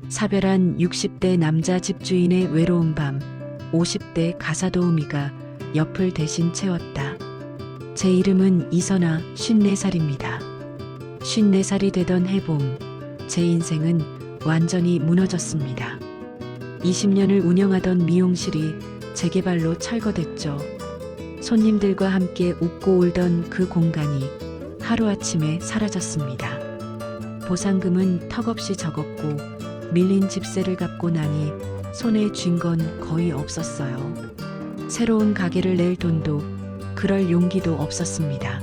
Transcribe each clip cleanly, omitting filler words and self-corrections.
사별한 60대 남자 집주인의 외로운 밤, 50대 가사도우미가 옆을 대신 채웠다. 제 이름은 이선아, 54살입니다. 54살이 되던 해봄, 제 인생은 완전히 무너졌습니다. 20년을 운영하던 미용실이 재개발로 철거됐죠. 손님들과 함께 웃고 울던 그 공간이 하루아침에 사라졌습니다. 보상금은 턱없이 적었고 밀린 집세를 갚고 나니 손에 쥔 건 거의 없었어요. 새로운 가게를 낼 돈도 그럴 용기도 없었습니다.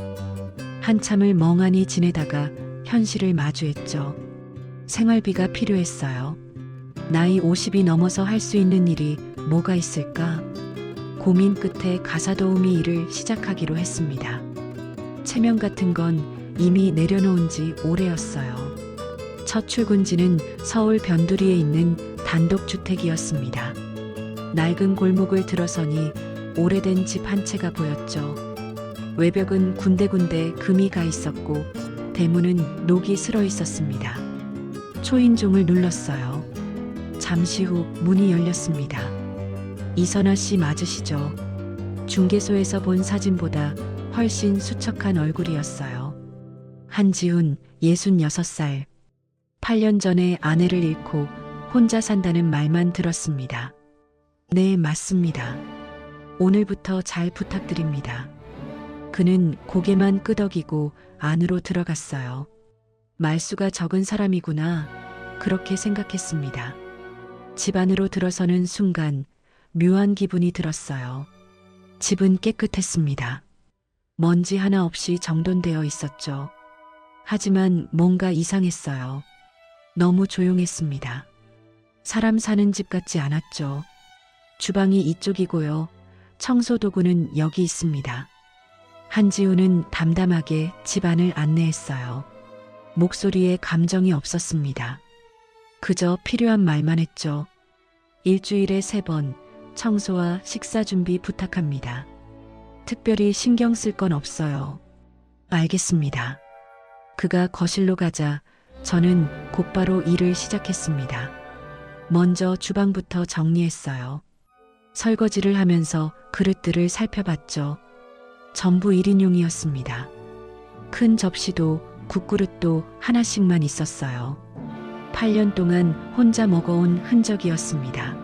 한참을 멍하니 지내다가 현실을 마주했죠. 생활비가 필요했어요. 나이 50이 넘어서 할 수 있는 일이 뭐가 있을까? 고민 끝에 가사도우미 일을 시작하기로 했습니다. 체면 같은 건 이미 내려놓은 지 오래였어요. 첫 출근지는 서울 변두리에 있는 단독주택이었습니다. 낡은 골목을 들어서니 오래된 집 한 채가 보였죠. 외벽은 군데군데 금이 가 있었고 대문은 녹이 슬어 있었습니다. 초인종을 눌렀어요. 잠시 후 문이 열렸습니다. 이선아 씨 맞으시죠? 중개소에서 본 사진보다 훨씬 수척한 얼굴이었어요. 한지훈, 66살. 8년 전에 아내를 잃고 혼자 산다는 말만 들었습니다. 네, 맞습니다. 오늘부터 잘 부탁드립니다. 그는 고개만 끄덕이고 안으로 들어갔어요. 말수가 적은 사람이구나, 그렇게 생각했습니다. 집 안으로 들어서는 순간 묘한 기분이 들었어요. 집은 깨끗했습니다. 먼지 하나 없이 정돈되어 있었죠. 하지만 뭔가 이상했어요. 너무 조용했습니다. 사람 사는 집 같지 않았죠. 주방이 이쪽이고요. 청소 도구는 여기 있습니다. 한지우는 담담하게 집안을 안내했어요. 목소리에 감정이 없었습니다. 그저 필요한 말만 했죠. 일주일에 3번 청소와 식사 준비 부탁합니다. 특별히 신경 쓸 건 없어요. 알겠습니다. 그가 거실로 가자 저는 곧바로 일을 시작했습니다. 먼저 주방부터 정리했어요. 설거지를 하면서 그릇들을 살펴봤죠. 전부 1인용이었습니다. 큰 접시도 국그릇도 하나씩만 있었어요. 8년 동안 혼자 먹어온 흔적이었습니다.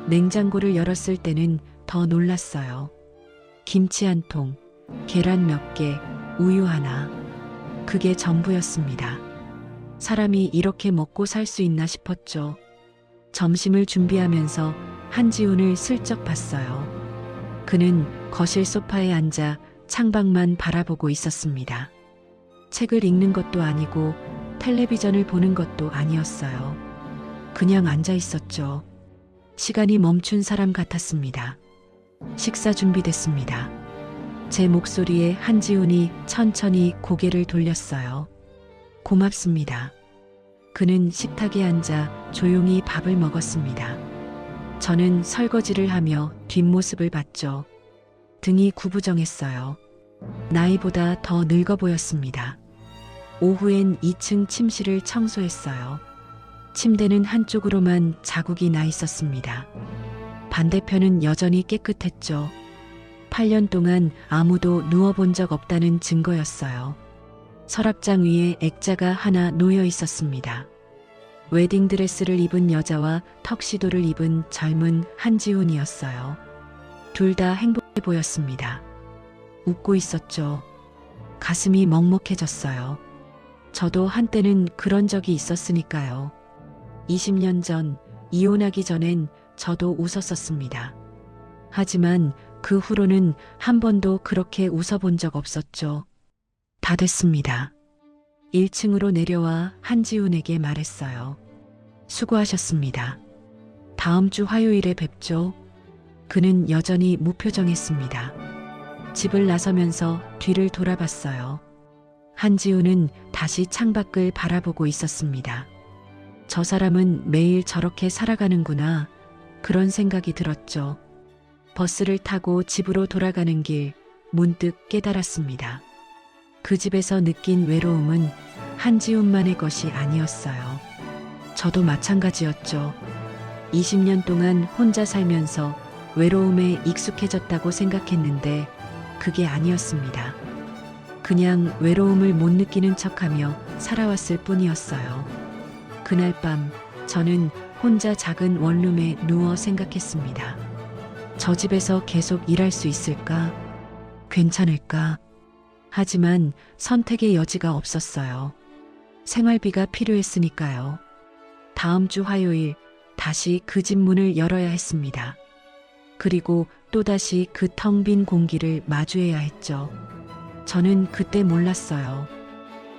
냉장고를 열었을 때는 더 놀랐어요. 김치 한 통, 계란 몇 개, 우유 하나. 그게 전부였습니다. 사람이 이렇게 먹고 살 수 있나 싶었죠. 점심을 준비하면서 한지훈을 슬쩍 봤어요. 그는 거실 소파에 앉아 창밖만 바라보고 있었습니다. 책을 읽는 것도 아니고 텔레비전을 보는 것도 아니었어요. 그냥 앉아 있었죠. 시간이 멈춘 사람 같았습니다. 식사 준비됐습니다. 제 목소리에 한지훈이 천천히 고개를 돌렸어요. 고맙습니다. 그는 식탁에 앉아 조용히 밥을 먹었습니다. 저는 설거지를 하며 뒷모습을 봤죠. 등이 구부정했어요. 나이보다 더 늙어 보였습니다. 오후엔 2층 침실을 청소했어요. 침대는 한쪽으로만 자국이 나 있었습니다. 반대편은 여전히 깨끗했죠. 8년 동안 아무도 누워본 적 없다는 증거였어요. 서랍장 위에 액자가 하나 놓여 있었습니다. 웨딩드레스를 입은 여자와 턱시도를 입은 젊은 한지훈이었어요. 둘 다 행복해 보였습니다. 웃고 있었죠. 가슴이 먹먹해졌어요. 저도 한때는 그런 적이 있었으니까요. 20년 전, 이혼하기 전엔 저도 웃었었습니다. 하지만 그 후로는 한 번도 그렇게 웃어본 적 없었죠. 다 됐습니다. 1층으로 내려와 한지훈에게 말했어요. 수고하셨습니다. 다음 주 화요일에 뵙죠. 그는 여전히 무표정했습니다. 집을 나서면서 뒤를 돌아봤어요. 한지훈은 다시 창밖을 바라보고 있었습니다. 저 사람은 매일 저렇게 살아가는구나. 그런 생각이 들었죠. 버스를 타고 집으로 돌아가는 길 문득 깨달았습니다. 그 집에서 느낀 외로움은 한지훈만의 것이 아니었어요. 저도 마찬가지였죠. 20년 동안 혼자 살면서 외로움에 익숙해졌다고 생각했는데 그게 아니었습니다. 그냥 외로움을 못 느끼는 척하며 살아왔을 뿐이었어요. 그날 밤 저는 혼자 작은 원룸에 누워 생각했습니다. 저 집에서 계속 일할 수 있을까? 괜찮을까? 하지만 선택의 여지가 없었어요. 생활비가 필요했으니까요. 다음 주 화요일 다시 그 집 문을 열어야 했습니다. 그리고 또다시 그 텅 빈 공기를 마주해야 했죠. 저는 그때 몰랐어요.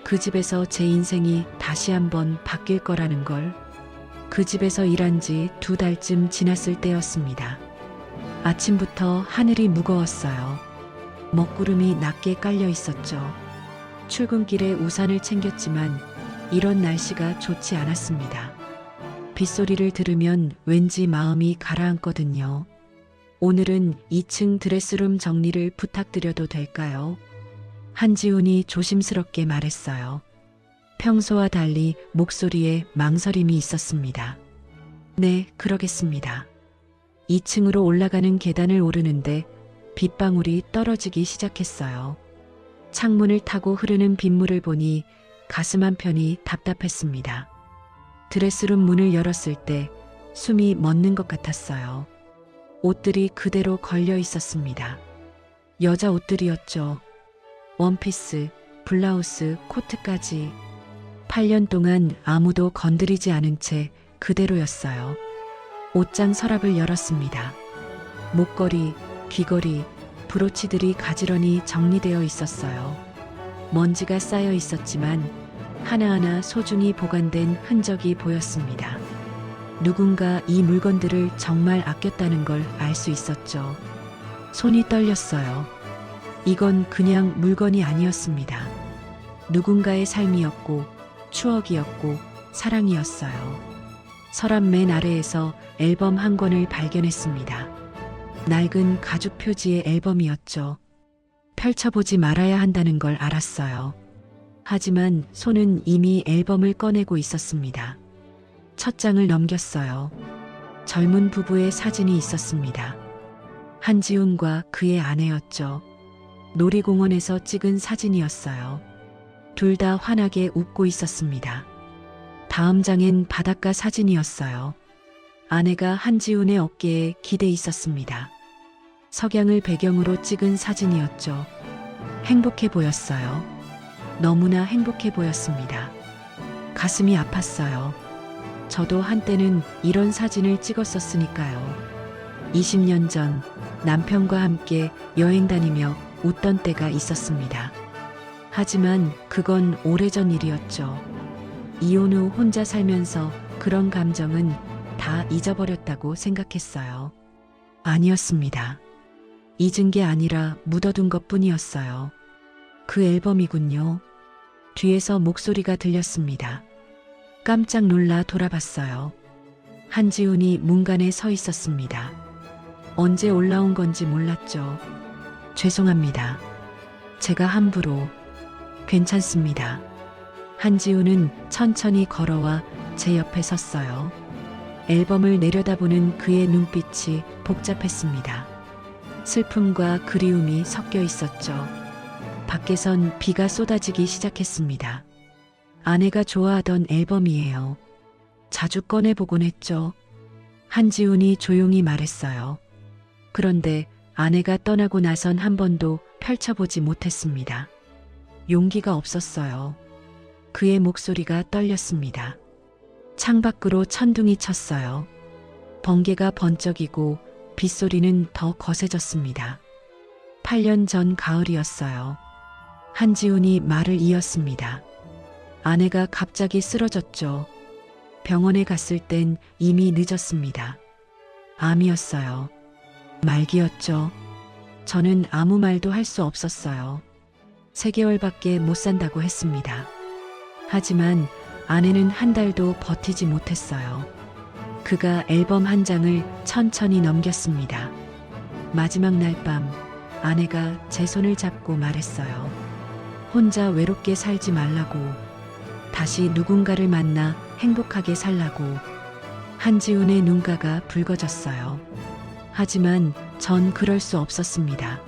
그 집에서 제 인생이 다시 한번 바뀔 거라는 걸. 그 집에서 일한 지 2달쯤 지났을 때였습니다. 아침부터 하늘이 무거웠어요. 먹구름이 낮게 깔려 있었죠. 출근길에 우산을 챙겼지만 이런 날씨가 좋지 않았습니다. 빗소리를 들으면 왠지 마음이 가라앉거든요. 오늘은 2층 드레스룸 정리를 부탁드려도 될까요? 한지훈이 조심스럽게 말했어요. 평소와 달리 목소리에 망설임이 있었습니다. 네, 그러겠습니다. 2층으로 올라가는 계단을 오르는데 빗방울이 떨어지기 시작했어요. 창문을 타고 흐르는 빗물을 보니 가슴 한편이 답답했습니다. 드레스룸 문을 열었을 때 숨이 멎는 것 같았어요. 옷들이 그대로 걸려 있었습니다. 여자 옷들이었죠. 원피스, 블라우스, 코트까지. 8년 동안 아무도 건드리지 않은 채 그대로였어요. 옷장 서랍을 열었습니다. 목걸이, 귀걸이, 브로치들이 가지런히 정리되어 있었어요. 먼지가 쌓여 있었지만 하나하나 소중히 보관된 흔적이 보였습니다. 누군가 이 물건들을 정말 아꼈다는 걸 알 수 있었죠. 손이 떨렸어요. 이건 그냥 물건이 아니었습니다. 누군가의 삶이었고 추억이었고 사랑이었어요. 서랍 맨 아래에서 앨범 한 권을 발견했습니다. 낡은 가죽 표지의 앨범이었죠. 펼쳐보지 말아야 한다는 걸 알았어요. 하지만 손은 이미 앨범을 꺼내고 있었습니다. 첫 장을 넘겼어요. 젊은 부부의 사진이 있었습니다. 한지훈과 그의 아내였죠. 놀이공원에서 찍은 사진이었어요. 둘 다 환하게 웃고 있었습니다. 다음 장엔 바닷가 사진이었어요. 아내가 한지훈의 어깨에 기대 있었습니다. 석양을 배경으로 찍은 사진이었죠. 행복해 보였어요. 너무나 행복해 보였습니다. 가슴이 아팠어요. 저도 한때는 이런 사진을 찍었었으니까요. 20년 전 남편과 함께 여행 다니며 웃던 때가 있었습니다. 하지만 그건 오래전 일이었죠. 이혼 후 혼자 살면서 그런 감정은 다 잊어버렸다고 생각했어요. 아니었습니다. 잊은 게 아니라 묻어둔 것뿐이었어요. 그 앨범이군요. 뒤에서 목소리가 들렸습니다. 깜짝 놀라 돌아봤어요. 한지훈이 문간에 서 있었습니다. 언제 올라온 건지 몰랐죠. 죄송합니다. 제가 함부로. 괜찮습니다. 한지훈은 천천히 걸어와 제 옆에 섰어요. 앨범을 내려다보는 그의 눈빛이 복잡했습니다. 슬픔과 그리움이 섞여 있었죠. 밖에선 비가 쏟아지기 시작했습니다. 아내가 좋아하던 앨범이에요. 자주 꺼내보곤 했죠. 한지훈이 조용히 말했어요. 그런데 아내가 떠나고 나선 한 번도 펼쳐보지 못했습니다. 용기가 없었어요. 그의 목소리가 떨렸습니다. 창밖으로 천둥이 쳤어요. 번개가 번쩍이고 빗소리는 더 거세졌습니다. 8년 전 가을이었어요. 한지훈이 말을 이었습니다. 아내가 갑자기 쓰러졌죠. 병원에 갔을 땐 이미 늦었습니다. 암이었어요. 말기였죠. 저는 아무 말도 할 수 없었어요. 3개월밖에 못 산다고 했습니다. 하지만 아내는 한 달도 버티지 못했어요. 그가 앨범 한 장을 천천히 넘겼습니다. 마지막 날 밤 아내가 제 손을 잡고 말했어요. 혼자 외롭게 살지 말라고. 다시 누군가를 만나 행복하게 살라고. 한지훈의 눈가가 붉어졌어요. 하지만 전 그럴 수 없었습니다.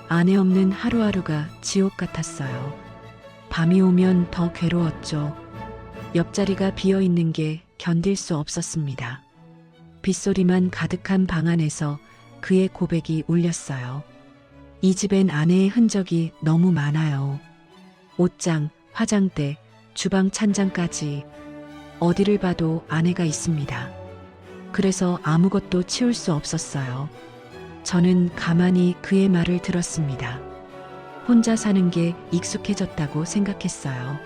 아내 없는 하루하루가 지옥 같았어요. 밤이 오면 더 괴로웠죠. 옆자리가 비어 있는 게 견딜 수 없었습니다. 빗소리만 가득한 방 안에서 그의 고백이 울렸어요. 이 집엔 아내의 흔적이 너무 많아요. 옷장, 화장대, 주방 찬장까지 어디를 봐도 아내가 있습니다. 그래서 아무것도 치울 수 없었어요. 저는 가만히 그의 말을 들었습니다. 혼자 사는 게 익숙해졌다고 생각했어요.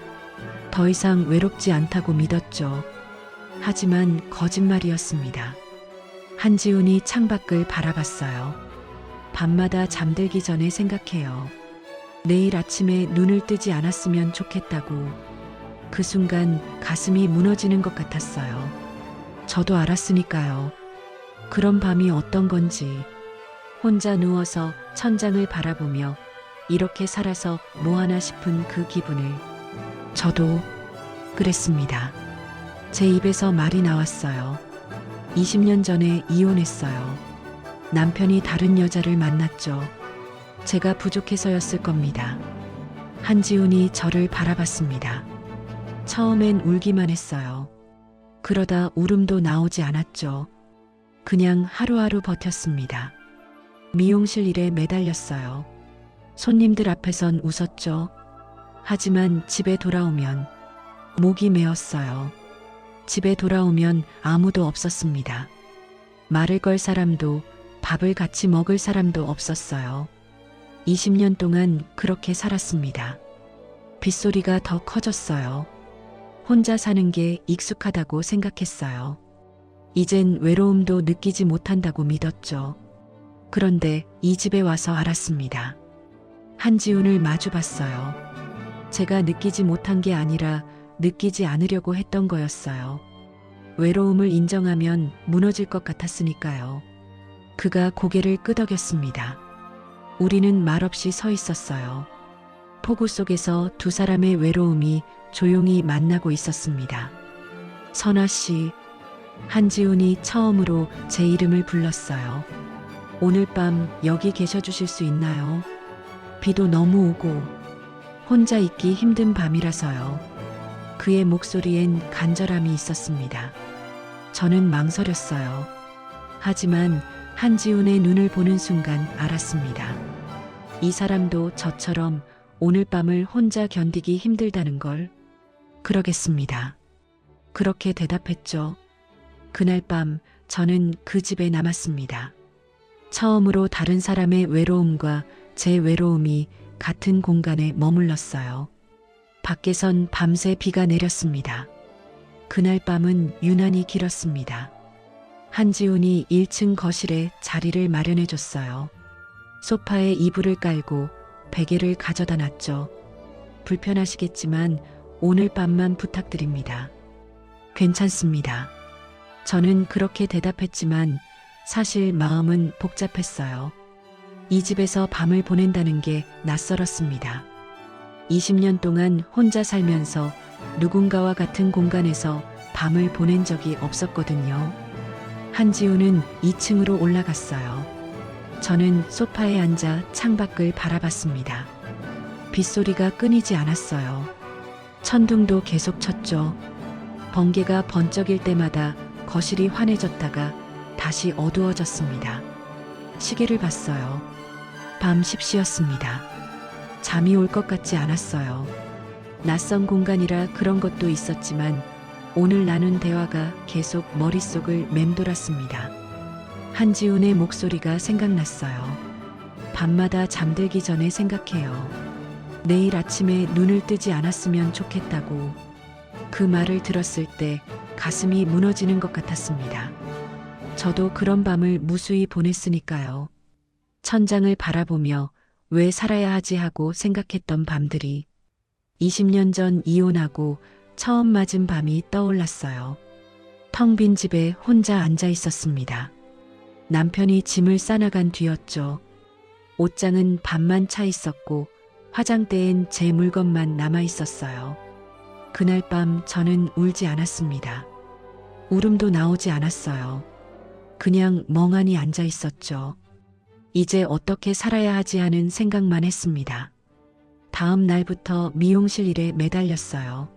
더 이상 외롭지 않다고 믿었죠. 하지만 거짓말이었습니다. 한지훈이 창밖을 바라봤어요. 밤마다 잠들기 전에 생각해요. 내일 아침에 눈을 뜨지 않았으면 좋겠다고. 그 순간 가슴이 무너지는 것 같았어요. 저도 알았으니까요. 그런 밤이 어떤 건지. 혼자 누워서 천장을 바라보며 이렇게 살아서 뭐하나 싶은 그 기분을. 저도 그랬습니다. 제 입에서 말이 나왔어요. 20년 전에 이혼했어요. 남편이 다른 여자를 만났죠. 제가 부족해서였을 겁니다. 한지훈이 저를 바라봤습니다. 처음엔 울기만 했어요. 그러다 울음도 나오지 않았죠. 그냥 하루하루 버텼습니다. 미용실 일에 매달렸어요. 손님들 앞에선 웃었죠. 하지만 집에 돌아오면 목이 메었어요. 집에 돌아오면 아무도 없었습니다. 말을 걸 사람도 밥을 같이 먹을 사람도 없었어요. 20년 동안 그렇게 살았습니다. 빗소리가 더 커졌어요. 혼자 사는 게 익숙하다고 생각했어요. 이젠 외로움도 느끼지 못한다고 믿었죠. 그런데 이 집에 와서 알았습니다. 한지훈을 마주 봤어요. 제가 느끼지 못한 게 아니라 느끼지 않으려고 했던 거였어요. 외로움을 인정하면 무너질 것 같았으니까요. 그가 고개를 끄덕였습니다. 우리는 말없이 서 있었어요. 폭우 속에서 두 사람의 외로움이 조용히 만나고 있었습니다. 선아 씨, 한지훈이 처음으로 제 이름을 불렀어요. 오늘 밤 여기 계셔 주실 수 있나요? 비도 너무 오고 혼자 있기 힘든 밤이라서요. 그의 목소리엔 간절함이 있었습니다. 저는 망설였어요. 하지만 한지훈의 눈을 보는 순간 알았습니다. 이 사람도 저처럼 오늘 밤을 혼자 견디기 힘들다는 걸. 그러겠습니다. 그렇게 대답했죠. 그날 밤 저는 그 집에 남았습니다. 처음으로 다른 사람의 외로움과 제 외로움이 같은 공간에 머물렀어요. 밖에선 밤새 비가 내렸습니다. 그날 밤은 유난히 길었습니다. 한지훈이 1층 거실에 자리를 마련해 줬어요. 소파에 이불을 깔고 베개를 가져다 놨죠. 불편하시겠지만 오늘 밤만 부탁드립니다. 괜찮습니다. 저는 그렇게 대답했지만 사실 마음은 복잡했어요. 이 집에서 밤을 보낸다는 게 낯설었습니다. 20년 동안 혼자 살면서 누군가와 같은 공간에서 밤을 보낸 적이 없었거든요. 한지훈은 2층으로 올라갔어요. 저는 소파에 앉아 창밖을 바라봤습니다. 빗소리가 끊이지 않았어요. 천둥도 계속 쳤죠. 번개가 번쩍일 때마다 거실이 환해졌다가 다시 어두워졌습니다. 시계를 봤어요. 밤 10시였습니다. 잠이 올 것 같지 않았어요. 낯선 공간이라 그런 것도 있었지만 오늘 나눈 대화가 계속 머릿속을 맴돌았습니다. 한지훈의 목소리가 생각났어요. 밤마다 잠들기 전에 생각해요. 내일 아침에 눈을 뜨지 않았으면 좋겠다고. 그 말을 들었을 때 가슴이 무너지는 것 같았습니다. 저도 그런 밤을 무수히 보냈으니까요. 천장을 바라보며 왜 살아야 하지 하고 생각했던 밤들이 20년 전 이혼하고 처음 맞은 밤이 떠올랐어요. 텅 빈 집에 혼자 앉아 있었습니다. 남편이 짐을 싸나간 뒤였죠. 옷장은 반만 차 있었고 화장대엔 제 물건만 남아 있었어요. 그날 밤 저는 울지 않았습니다. 울음도 나오지 않았어요. 그냥 멍하니 앉아 있었죠. 이제 어떻게 살아야 하지 하는 생각만 했습니다. 다음 날부터 미용실 일에 매달렸어요.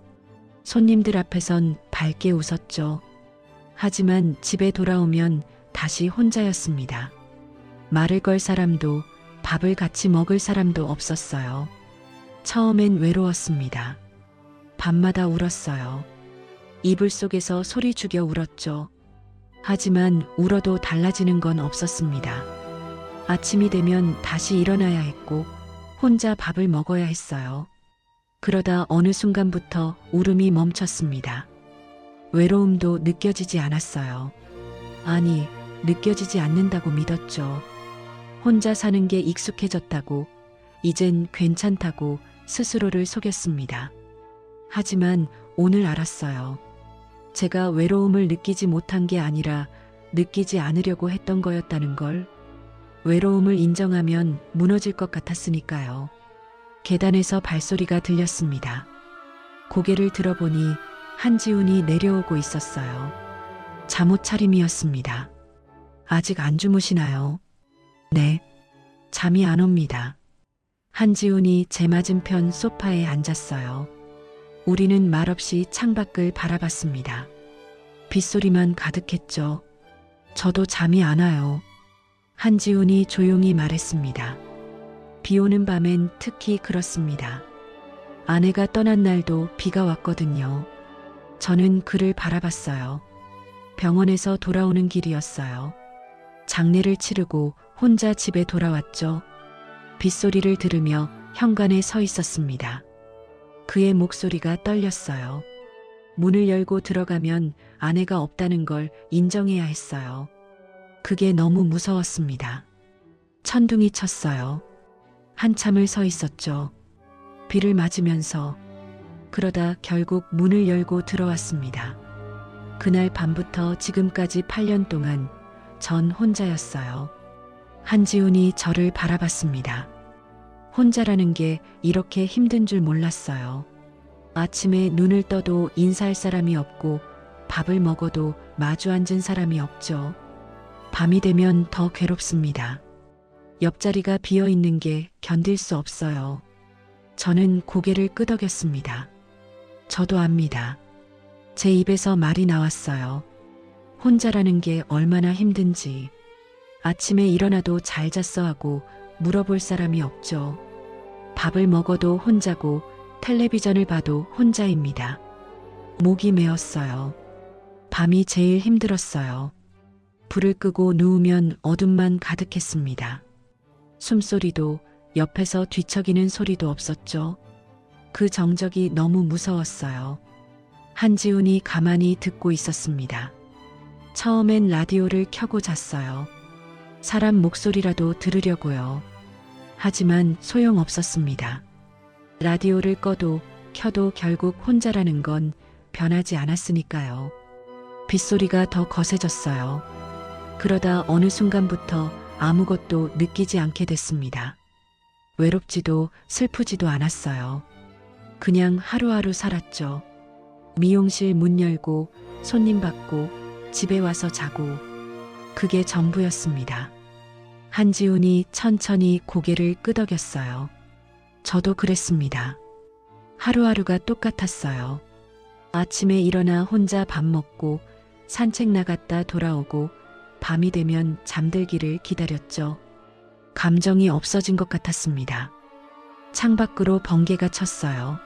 손님들 앞에선 밝게 웃었죠. 하지만 집에 돌아오면 다시 혼자였습니다. 말을 걸 사람도 밥을 같이 먹을 사람도 없었어요. 처음엔 외로웠습니다. 밤마다 울었어요. 이불 속에서 소리 죽여 울었죠. 하지만 울어도 달라지는 건 없었습니다. 아침이 되면 다시 일어나야 했고 혼자 밥을 먹어야 했어요. 그러다 어느 순간부터 울음이 멈췄습니다. 외로움도 느껴지지 않았어요. 아니, 느껴지지 않는다고 믿었죠. 혼자 사는 게 익숙해졌다고, 이젠 괜찮다고 스스로를 속였습니다. 하지만 오늘 알았어요. 제가 외로움을 느끼지 못한 게 아니라 느끼지 않으려고 했던 거였다는 걸. 외로움을 인정하면 무너질 것 같았으니까요. 계단에서 발소리가 들렸습니다. 고개를 들어보니 한지훈이 내려오고 있었어요. 잠옷 차림이었습니다. 아직 안 주무시나요? 네. 잠이 안 옵니다. 한지훈이 제 맞은편 소파에 앉았어요. 우리는 말없이 창밖을 바라봤습니다. 빗소리만 가득했죠. 저도 잠이 안 와요. 한지훈이 조용히 말했습니다. 비 오는 밤엔 특히 그렇습니다. 아내가 떠난 날도 비가 왔거든요. 저는 그를 바라봤어요. 병원에서 돌아오는 길이었어요. 장례를 치르고 혼자 집에 돌아왔죠. 빗소리를 들으며 현관에 서 있었습니다. 그의 목소리가 떨렸어요. 문을 열고 들어가면 아내가 없다는 걸 인정해야 했어요. 그게 너무 무서웠습니다. 천둥이 쳤어요. 한참을 서 있었죠. 비를 맞으면서. 그러다 결국 문을 열고 들어왔습니다. 그날 밤부터 지금까지 8년 동안 전 혼자였어요. 한지훈이 저를 바라봤습니다. 혼자라는 게 이렇게 힘든 줄 몰랐어요. 아침에 눈을 떠도 인사할 사람이 없고 밥을 먹어도 마주 앉은 사람이 없죠. 밤이 되면 더 괴롭습니다. 옆자리가 비어 있는 게 견딜 수 없어요. 저는 고개를 끄덕였습니다. 저도 압니다. 제 입에서 말이 나왔어요. 혼자라는 게 얼마나 힘든지. 아침에 일어나도 잘 잤어 하고 물어볼 사람이 없죠. 밥을 먹어도 혼자고 텔레비전을 봐도 혼자입니다. 목이 메었어요. 밤이 제일 힘들었어요. 불을 끄고 누우면 어둠만 가득했습니다. 숨소리도 옆에서 뒤척이는 소리도 없었죠. 그 정적이 너무 무서웠어요. 한지훈이 가만히 듣고 있었습니다. 처음엔 라디오를 켜고 잤어요. 사람 목소리라도 들으려고요. 하지만 소용없었습니다. 라디오를 꺼도 켜도 결국 혼자라는 건 변하지 않았으니까요. 빗소리가 더 거세졌어요. 그러다 어느 순간부터 아무것도 느끼지 않게 됐습니다. 외롭지도 슬프지도 않았어요. 그냥 하루하루 살았죠. 미용실 문 열고 손님 받고 집에 와서 자고 그게 전부였습니다. 한지훈이 천천히 고개를 끄덕였어요. 저도 그랬습니다. 하루하루가 똑같았어요. 아침에 일어나 혼자 밥 먹고 산책 나갔다 돌아오고 밤이 되면 잠들기를 기다렸죠. 감정이 없어진 것 같았습니다. 창밖으로 번개가 쳤어요.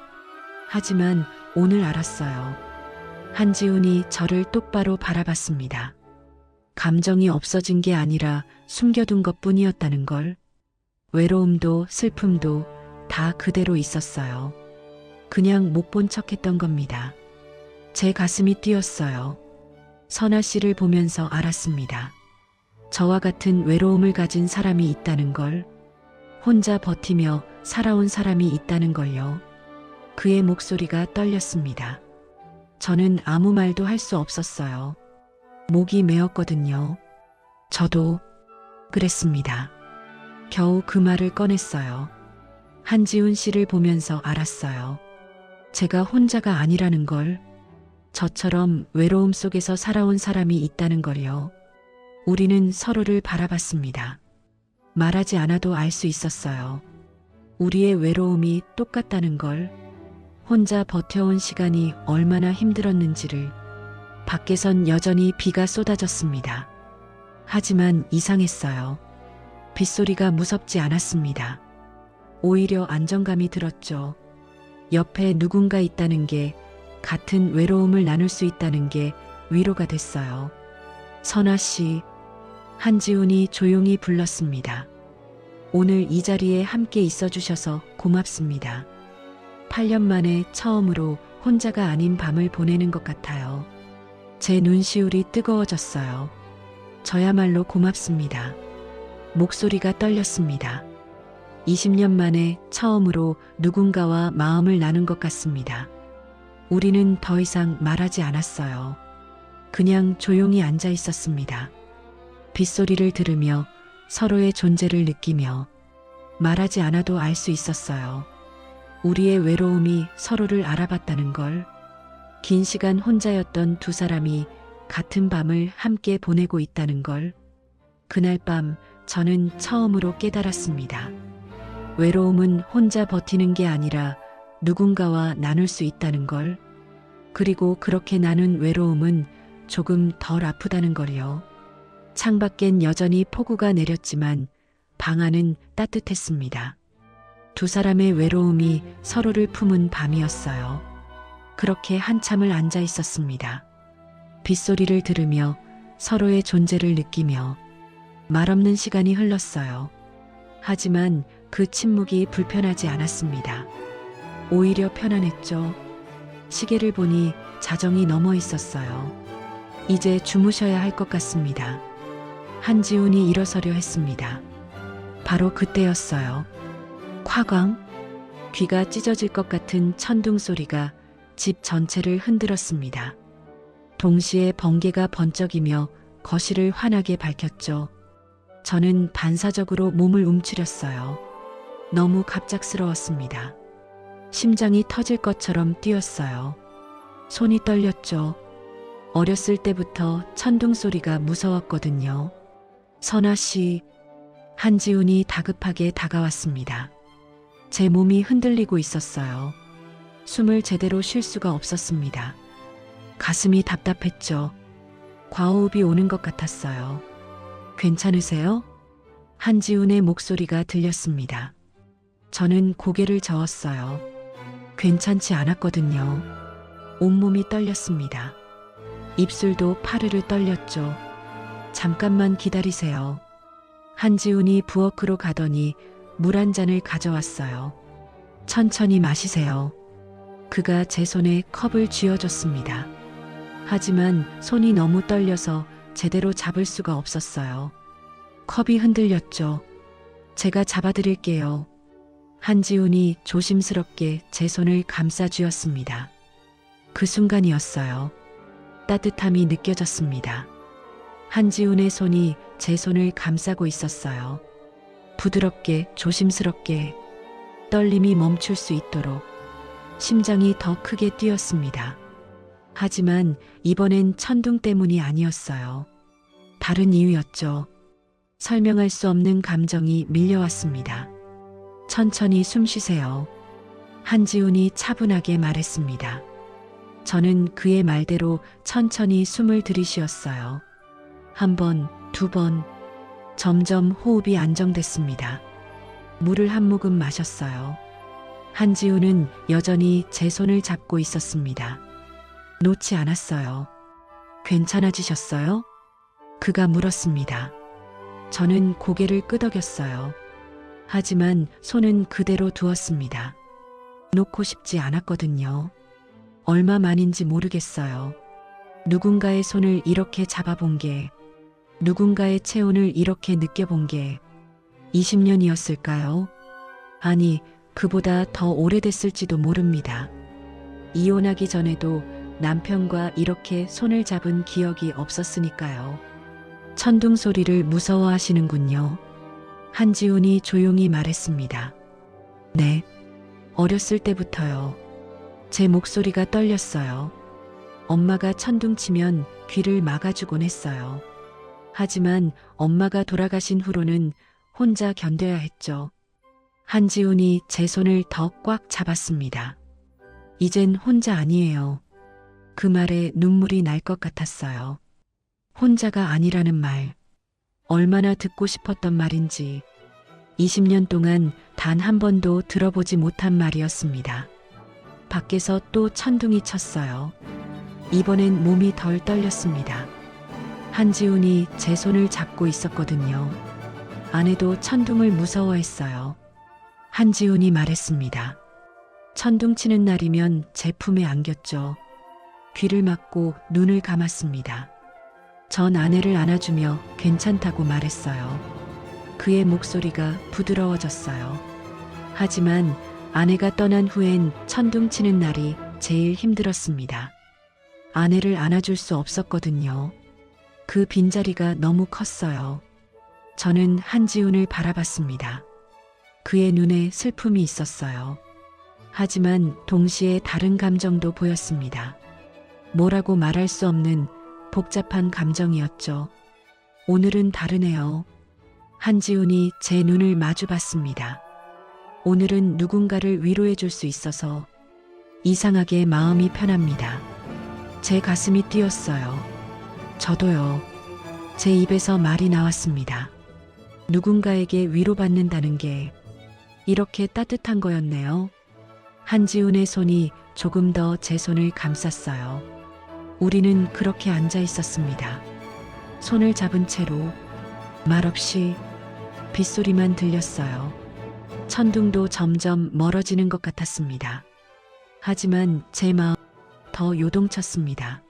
하지만 오늘 알았어요. 한지훈이 저를 똑바로 바라봤습니다. 감정이 없어진 게 아니라 숨겨둔 것 뿐이었다는 걸. 외로움도 슬픔도 다 그대로 있었어요. 그냥 못 본 척했던 겁니다. 제 가슴이 뛰었어요. 선아 씨를 보면서 알았습니다. 저와 같은 외로움을 가진 사람이 있다는 걸, 혼자 버티며 살아온 사람이 있다는 걸요. 그의 목소리가 떨렸습니다. 저는 아무 말도 할 수 없었어요. 목이 메었거든요. 저도 그랬습니다. 겨우 그 말을 꺼냈어요. 한지훈 씨를 보면서 알았어요. 제가 혼자가 아니라는 걸, 저처럼 외로움 속에서 살아온 사람이 있다는 걸요. 우리는 서로를 바라봤습니다. 말하지 않아도 알 수 있었어요. 우리의 외로움이 똑같다는 걸, 혼자 버텨온 시간이 얼마나 힘들었는지를. 밖에선 여전히 비가 쏟아졌습니다. 하지만 이상했어요. 빗소리가 무섭지 않았습니다. 오히려 안정감이 들었죠. 옆에 누군가 있다는 게, 같은 외로움을 나눌 수 있다는 게 위로가 됐어요. 선아 씨, 한지훈이 조용히 불렀습니다. 오늘 이 자리에 함께 있어 주셔서 고맙습니다. 8년 만에 처음으로 혼자가 아닌 밤을 보내는 것 같아요. 제 눈시울이 뜨거워졌어요. 저야말로 고맙습니다. 목소리가 떨렸습니다. 20년 만에 처음으로 누군가와 마음을 나눈 것 같습니다. 우리는 더 이상 말하지 않았어요. 그냥 조용히 앉아 있었습니다. 빗소리를 들으며 서로의 존재를 느끼며 말하지 않아도 알 수 있었어요. 우리의 외로움이 서로를 알아봤다는 걸, 긴 시간 혼자였던 두 사람이 같은 밤을 함께 보내고 있다는 걸. 그날 밤 저는 처음으로 깨달았습니다. 외로움은 혼자 버티는 게 아니라 누군가와 나눌 수 있다는 걸. 그리고 그렇게 나눈 외로움은 조금 덜 아프다는 걸요. 창밖엔 여전히 폭우가 내렸지만 방 안은 따뜻했습니다. 두 사람의 외로움이 서로를 품은 밤이었어요. 그렇게 한참을 앉아 있었습니다. 빗소리를 들으며 서로의 존재를 느끼며 말없는 시간이 흘렀어요. 하지만 그 침묵이 불편하지 않았습니다. 오히려 편안했죠. 시계를 보니 자정이 넘어 있었어요. 이제 주무셔야 할 것 같습니다. 한지훈이 일어서려 했습니다. 바로 그때였어요. 쾅쾅, 귀가 찢어질 것 같은 천둥 소리가 집 전체를 흔들었습니다. 동시에 번개가 번쩍이며 거실을 환하게 밝혔죠. 저는 반사적으로 몸을 움츠렸어요. 너무 갑작스러웠습니다. 심장이 터질 것처럼 뛰었어요. 손이 떨렸죠. 어렸을 때부터 천둥 소리가 무서웠거든요. 선아 씨, 한지훈이 다급하게 다가왔습니다. 제 몸이 흔들리고 있었어요. 숨을 제대로 쉴 수가 없었습니다. 가슴이 답답했죠. 과호흡이 오는 것 같았어요. 괜찮으세요? 한지훈의 목소리가 들렸습니다. 저는 고개를 저었어요. 괜찮지 않았거든요. 온몸이 떨렸습니다. 입술도 파르르 떨렸죠. 잠깐만 기다리세요. 한지훈이 부엌으로 가더니 물 한 잔을 가져왔어요. 천천히 마시세요. 그가 제 손에 컵을 쥐어줬습니다. 하지만 손이 너무 떨려서 제대로 잡을 수가 없었어요. 컵이 흔들렸죠. 제가 잡아드릴게요. 한지훈이 조심스럽게 제 손을 감싸 쥐었습니다. 그 순간이었어요. 따뜻함이 느껴졌습니다. 한지훈의 손이 제 손을 감싸고 있었어요. 부드럽게, 조심스럽게, 떨림이 멈출 수 있도록. 심장이 더 크게 뛰었습니다. 하지만 이번엔 천둥 때문이 아니었어요. 다른 이유였죠. 설명할 수 없는 감정이 밀려왔습니다. 천천히 숨 쉬세요. 한지훈이 차분하게 말했습니다. 저는 그의 말대로 천천히 숨을 들이쉬었어요. 한 번, 두 번, 점점 호흡이 안정됐습니다. 물을 한 모금 마셨어요. 한지훈은 여전히 제 손을 잡고 있었습니다. 놓지 않았어요. 괜찮아지셨어요? 그가 물었습니다. 저는 고개를 끄덕였어요. 하지만 손은 그대로 두었습니다. 놓고 싶지 않았거든요. 얼마만인지 모르겠어요. 누군가의 손을 이렇게 잡아본 게, 누군가의 체온을 이렇게 느껴본 게 20년이었을까요? 아니, 그보다 더 오래됐을지도 모릅니다. 이혼하기 전에도 남편과 이렇게 손을 잡은 기억이 없었으니까요. 천둥 소리를 무서워하시는군요. 한지훈이 조용히 말했습니다. 네, 어렸을 때부터요. 제 목소리가 떨렸어요. 엄마가 천둥치면 귀를 막아주곤 했어요. 하지만 엄마가 돌아가신 후로는 혼자 견뎌야 했죠. 한지훈이 제 손을 더 꽉 잡았습니다. 이젠 혼자 아니에요. 그 말에 눈물이 날 것 같았어요. 혼자가 아니라는 말. 얼마나 듣고 싶었던 말인지 20년 동안 단 한 번도 들어보지 못한 말이었습니다. 밖에서 또 천둥이 쳤어요. 이번엔 몸이 덜 떨렸습니다. 한지훈이 제 손을 잡고 있었거든요. 아내도 천둥을 무서워했어요. 한지훈이 말했습니다. 천둥 치는 날이면 제 품에 안겼죠. 귀를 막고 눈을 감았습니다. 전 아내를 안아주며 괜찮다고 말했어요. 그의 목소리가 부드러워졌어요. 하지만 아내가 떠난 후엔 천둥 치는 날이 제일 힘들었습니다. 아내를 안아줄 수 없었거든요. 그 빈자리가 너무 컸어요. 저는 한지훈을 바라봤습니다. 그의 눈에 슬픔이 있었어요. 하지만 동시에 다른 감정도 보였습니다. 뭐라고 말할 수 없는 복잡한 감정이었죠. 오늘은 다르네요. 한지훈이 제 눈을 마주 봤습니다. 오늘은 누군가를 위로해 줄 수 있어서 이상하게 마음이 편합니다. 제 가슴이 뛰었어요. 저도요. 제 입에서 말이 나왔습니다. 누군가에게 위로받는다는 게 이렇게 따뜻한 거였네요. 한지훈의 손이 조금 더 제 손을 감쌌어요. 우리는 그렇게 앉아 있었습니다. 손을 잡은 채로 말없이 빗소리만 들렸어요. 천둥도 점점 멀어지는 것 같았습니다. 하지만 제 마음 더 요동쳤습니다.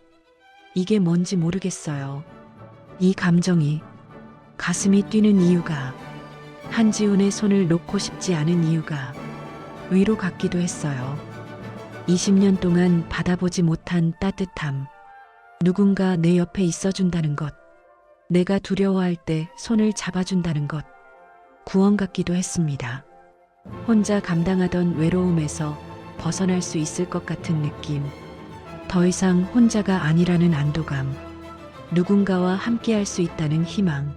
이게 뭔지 모르겠어요. 이 감정이 가슴이 뛰는 이유가 한지훈의 손을 놓고 싶지 않은 이유가 위로 같기도 했어요. 20년 동안 받아보지 못한 따뜻함. 누군가 내 옆에 있어준다는 것. 내가 두려워할 때 손을 잡아준다는 것. 구원 같기도 했습니다. 혼자 감당하던 외로움에서 벗어날 수 있을 것 같은 느낌. 더 이상 혼자가 아니라는 안도감. 누군가와 함께할 수 있다는 희망.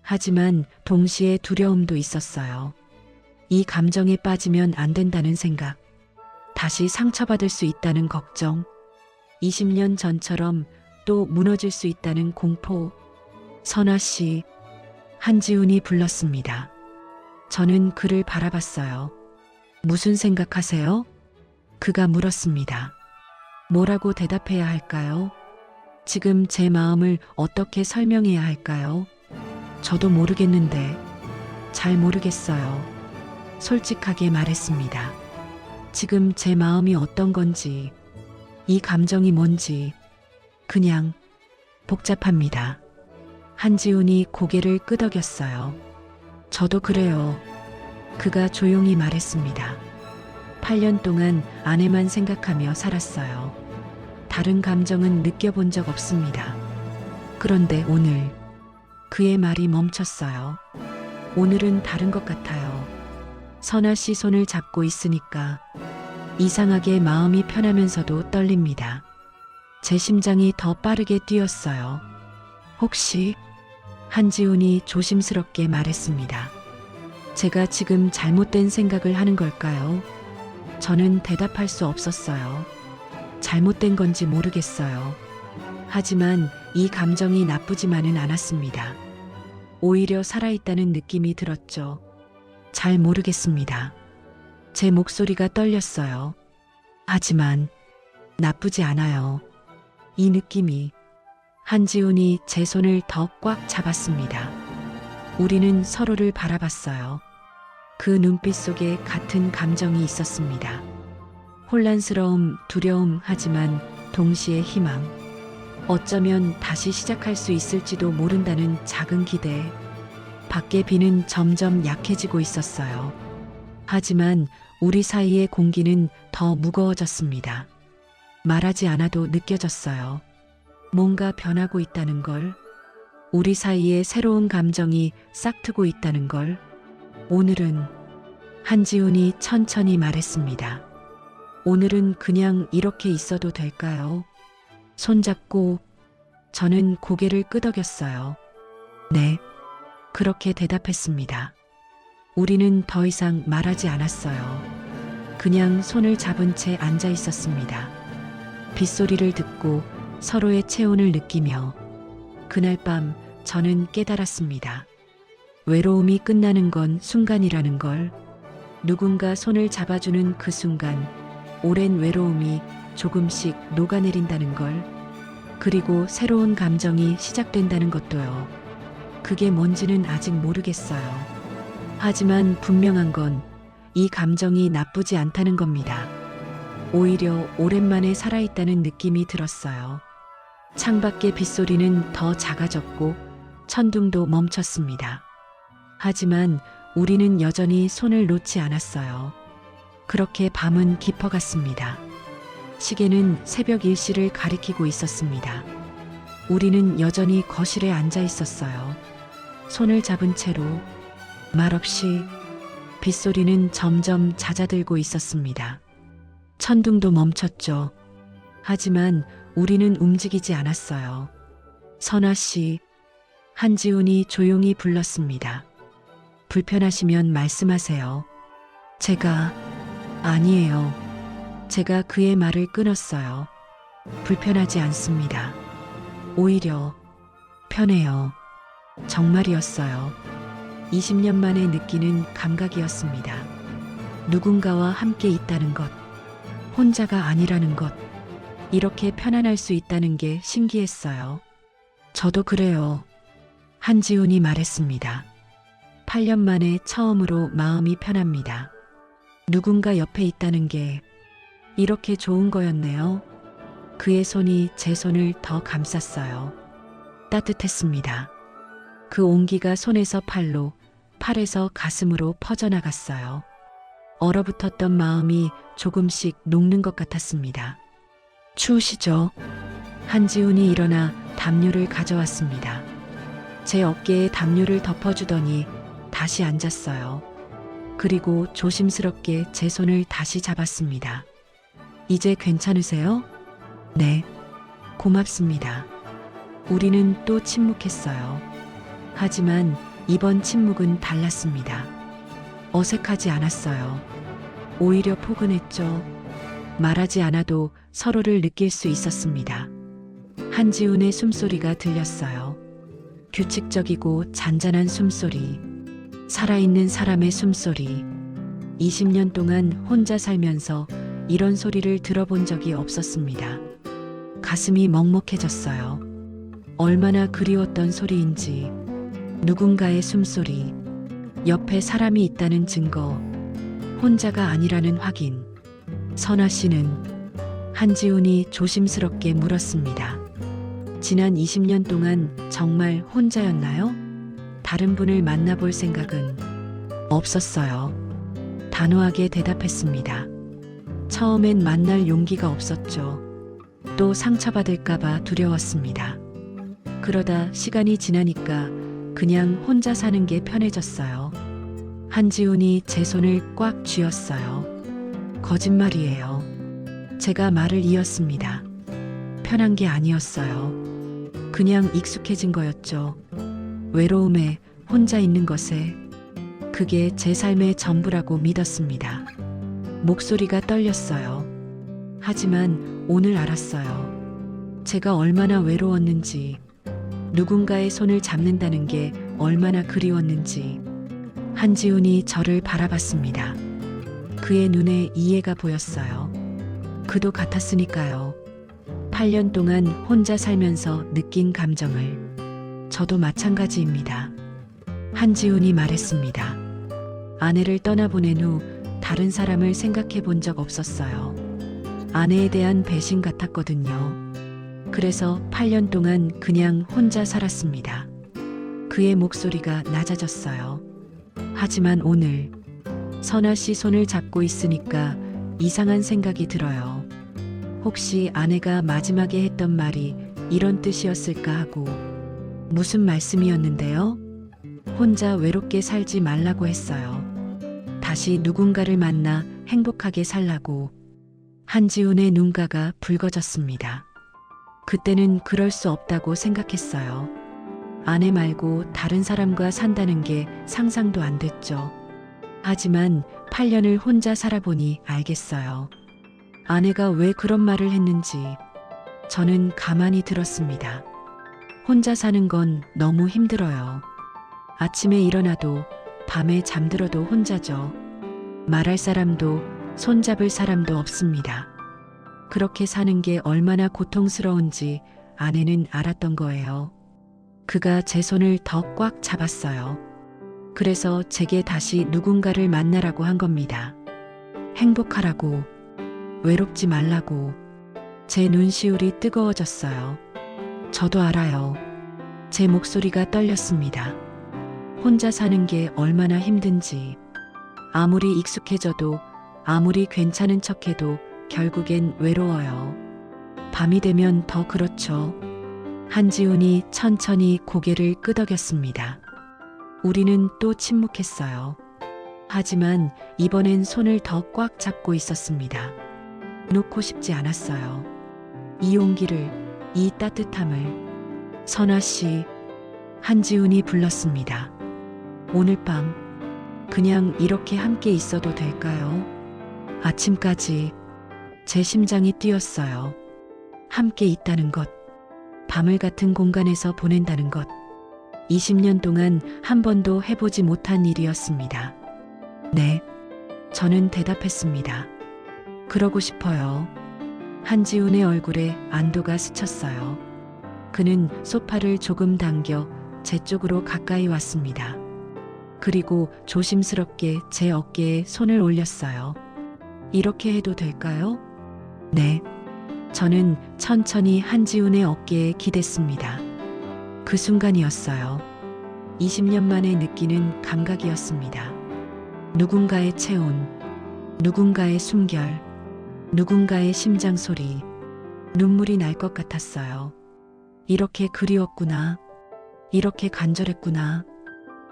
하지만 동시에 두려움도 있었어요. 이 감정에 빠지면 안 된다는 생각. 다시 상처받을 수 있다는 걱정. 20년 전처럼 또 무너질 수 있다는 공포. 선아 씨, 한지훈이 불렀습니다. 저는 그를 바라봤어요. 무슨 생각하세요? 그가 물었습니다. 뭐라고 대답해야 할까요? 지금 제 마음을 어떻게 설명해야 할까요? 저도 모르겠는데, 잘 모르겠어요. 솔직하게 말했습니다. 지금 제 마음이 어떤 건지, 이 감정이 뭔지, 그냥 복잡합니다. 한지훈이 고개를 끄덕였어요. 저도 그래요. 그가 조용히 말했습니다. 8년 동안 아내만 생각하며 살았어요. 다른 감정은 느껴본 적 없습니다. 그런데 오늘 그의 말이 멈췄어요. 오늘은 다른 것 같아요. 선아 씨 손을 잡고 있으니까 이상하게 마음이 편하면서도 떨립니다. 제 심장이 더 빠르게 뛰었어요. 혹시 한지훈이 조심스럽게 말했습니다. 제가 지금 잘못된 생각을 하는 걸까요? 저는 대답할 수 없었어요. 잘못된 건지 모르겠어요. 하지만 이 감정이 나쁘지만은 않았습니다. 오히려 살아있다는 느낌이 들었죠. 잘 모르겠습니다. 제 목소리가 떨렸어요. 하지만 나쁘지 않아요. 이 느낌이. 한지훈이 제 손을 더 꽉 잡았습니다. 우리는 서로를 바라봤어요. 그 눈빛 속에 같은 감정이 있었습니다. 혼란스러움, 두려움, 하지만 동시에 희망. 어쩌면 다시 시작할 수 있을지도 모른다는 작은 기대. 밖의 비는 점점 약해지고 있었어요. 하지만 우리 사이의 공기는 더 무거워졌습니다. 말하지 않아도 느껴졌어요. 뭔가 변하고 있다는 걸. 우리 사이에 새로운 감정이 싹트고 있다는 걸. 오늘은 한지훈이 천천히 말했습니다. 오늘은 그냥 이렇게 있어도 될까요? 손잡고 저는 고개를 끄덕였어요. 네, 그렇게 대답했습니다. 우리는 더 이상 말하지 않았어요. 그냥 손을 잡은 채 앉아 있었습니다. 빗소리를 듣고 서로의 체온을 느끼며 그날 밤 저는 깨달았습니다. 외로움이 끝나는 건 순간이라는 걸. 누군가 손을 잡아주는 그 순간 오랜 외로움이 조금씩 녹아내린다는 걸. 그리고 새로운 감정이 시작된다는 것도요. 그게 뭔지는 아직 모르겠어요. 하지만 분명한 건 이 감정이 나쁘지 않다는 겁니다. 오히려 오랜만에 살아있다는 느낌이 들었어요. 창밖의 빗소리는 더 작아졌고 천둥도 멈췄습니다. 하지만 우리는 여전히 손을 놓지 않았어요. 그렇게 밤은 깊어갔습니다. 시계는 새벽 1시를 가리키고 있었습니다. 우리는 여전히 거실에 앉아 있었어요. 손을 잡은 채로 말없이. 빗소리는 점점 잦아들고 있었습니다. 천둥도 멈췄죠. 하지만 우리는 움직이지 않았어요. 선아 씨, 한지훈이 조용히 불렀습니다. 불편하시면 말씀하세요. 아니에요. 제가 그의 말을 끊었어요. 불편하지 않습니다. 오히려 편해요. 정말이었어요. 20년 만에 느끼는 감각이었습니다. 누군가와 함께 있다는 것, 혼자가 아니라는 것, 이렇게 편안할 수 있다는 게 신기했어요. 저도 그래요. 한지훈이 말했습니다. 8년 만에 처음으로 마음이 편합니다. 누군가 옆에 있다는 게 이렇게 좋은 거였네요. 그의 손이 제 손을 더 감쌌어요. 따뜻했습니다. 그 온기가 손에서 팔로, 팔에서 가슴으로 퍼져나갔어요. 얼어붙었던 마음이 조금씩 녹는 것 같았습니다. 추우시죠? 한지훈이 일어나 담요를 가져왔습니다. 제 어깨에 담요를 덮어주더니 다시 앉았어요. 그리고 조심스럽게 제 손을 다시 잡았습니다. 이제 괜찮으세요? 네, 고맙습니다. 우리는 또 침묵했어요. 하지만 이번 침묵은 달랐습니다. 어색하지 않았어요. 오히려 포근했죠. 말하지 않아도 서로를 느낄 수 있었습니다. 한지훈의 숨소리가 들렸어요. 규칙적이고 잔잔한 숨소리. 살아있는 사람의 숨소리. 20년 동안 혼자 살면서 이런 소리를 들어본 적이 없었습니다. 가슴이 먹먹해졌어요. 얼마나 그리웠던 소리인지. 누군가의 숨소리, 옆에 사람이 있다는 증거, 혼자가 아니라는 확인. 선아 씨는? 한지훈이 조심스럽게 물었습니다. 지난 20년 동안 정말 혼자였나요? 다른 분을 만나볼 생각은 없었어요. 단호하게 대답했습니다. 처음엔 만날 용기가 없었죠. 또 상처받을까봐 두려웠습니다. 그러다 시간이 지나니까 그냥 혼자 사는 게 편해졌어요. 한지훈이 제 손을 꽉 쥐었어요. 거짓말이에요. 제가 말을 이었습니다. 편한 게 아니었어요. 그냥 익숙해진 거였죠. 외로움에, 혼자 있는 것에. 그게 제 삶의 전부라고 믿었습니다. 목소리가 떨렸어요. 하지만 오늘 알았어요. 제가 얼마나 외로웠는지, 누군가의 손을 잡는다는 게 얼마나 그리웠는지. 한지훈이 저를 바라봤습니다. 그의 눈에 이해가 보였어요. 그도 같았으니까요. 8년 동안 혼자 살면서 느낀 감정을. 저도 마찬가지입니다. 한지훈이 말했습니다. 아내를 떠나보낸 후 다른 사람을 생각해 본 적 없었어요. 아내에 대한 배신 같았거든요. 그래서 8년 동안 그냥 혼자 살았습니다. 그의 목소리가 낮아졌어요. 하지만 오늘 선아 씨 손을 잡고 있으니까 이상한 생각이 들어요. 혹시 아내가 마지막에 했던 말이 이런 뜻이었을까 하고. 무슨 말씀이었는데요? 혼자 외롭게 살지 말라고 했어요. 다시 누군가를 만나 행복하게 살라고. 한지훈의 눈가가 붉어졌습니다. 그때는 그럴 수 없다고 생각했어요. 아내 말고 다른 사람과 산다는 게 상상도 안 됐죠. 하지만 8년을 혼자 살아보니 알겠어요. 아내가 왜 그런 말을 했는지. 저는 가만히 들었습니다. 혼자 사는 건 너무 힘들어요. 아침에 일어나도 밤에 잠들어도 혼자죠. 말할 사람도 손잡을 사람도 없습니다. 그렇게 사는 게 얼마나 고통스러운지 아내는 알았던 거예요. 그가 제 손을 더 꽉 잡았어요. 그래서 제게 다시 누군가를 만나라고 한 겁니다. 행복하라고, 외롭지 말라고. 제 눈시울이 뜨거워졌어요. 저도 알아요. 제 목소리가 떨렸습니다. 혼자 사는 게 얼마나 힘든지. 아무리 익숙해져도, 아무리 괜찮은 척해도 결국엔 외로워요. 밤이 되면 더 그렇죠. 한지훈이 천천히 고개를 끄덕였습니다. 우리는 또 침묵했어요. 하지만 이번엔 손을 더 꽉 잡고 있었습니다. 놓고 싶지 않았어요. 이 용기를, 이 따뜻함을. 선아 씨, 한지훈이 불렀습니다. 오늘 밤 그냥 이렇게 함께 있어도 될까요? 아침까지 제 심장이 뛰었어요. 함께 있다는 것, 밤을 같은 공간에서 보낸다는 것. 20년 동안 한 번도 해보지 못한 일이었습니다. 네, 저는 대답했습니다. 그러고 싶어요. 한지훈의 얼굴에 안도가 스쳤어요. 그는 소파를 조금 당겨 제 쪽으로 가까이 왔습니다. 그리고 조심스럽게 제 어깨에 손을 올렸어요. 이렇게 해도 될까요? 네. 저는 천천히 한지훈의 어깨에 기댔습니다. 그 순간이었어요. 20년 만에 느끼는 감각이었습니다. 누군가의 체온, 누군가의 숨결, 누군가의 심장 소리. 눈물이 날 것 같았어요. 이렇게 그리웠구나. 이렇게 간절했구나.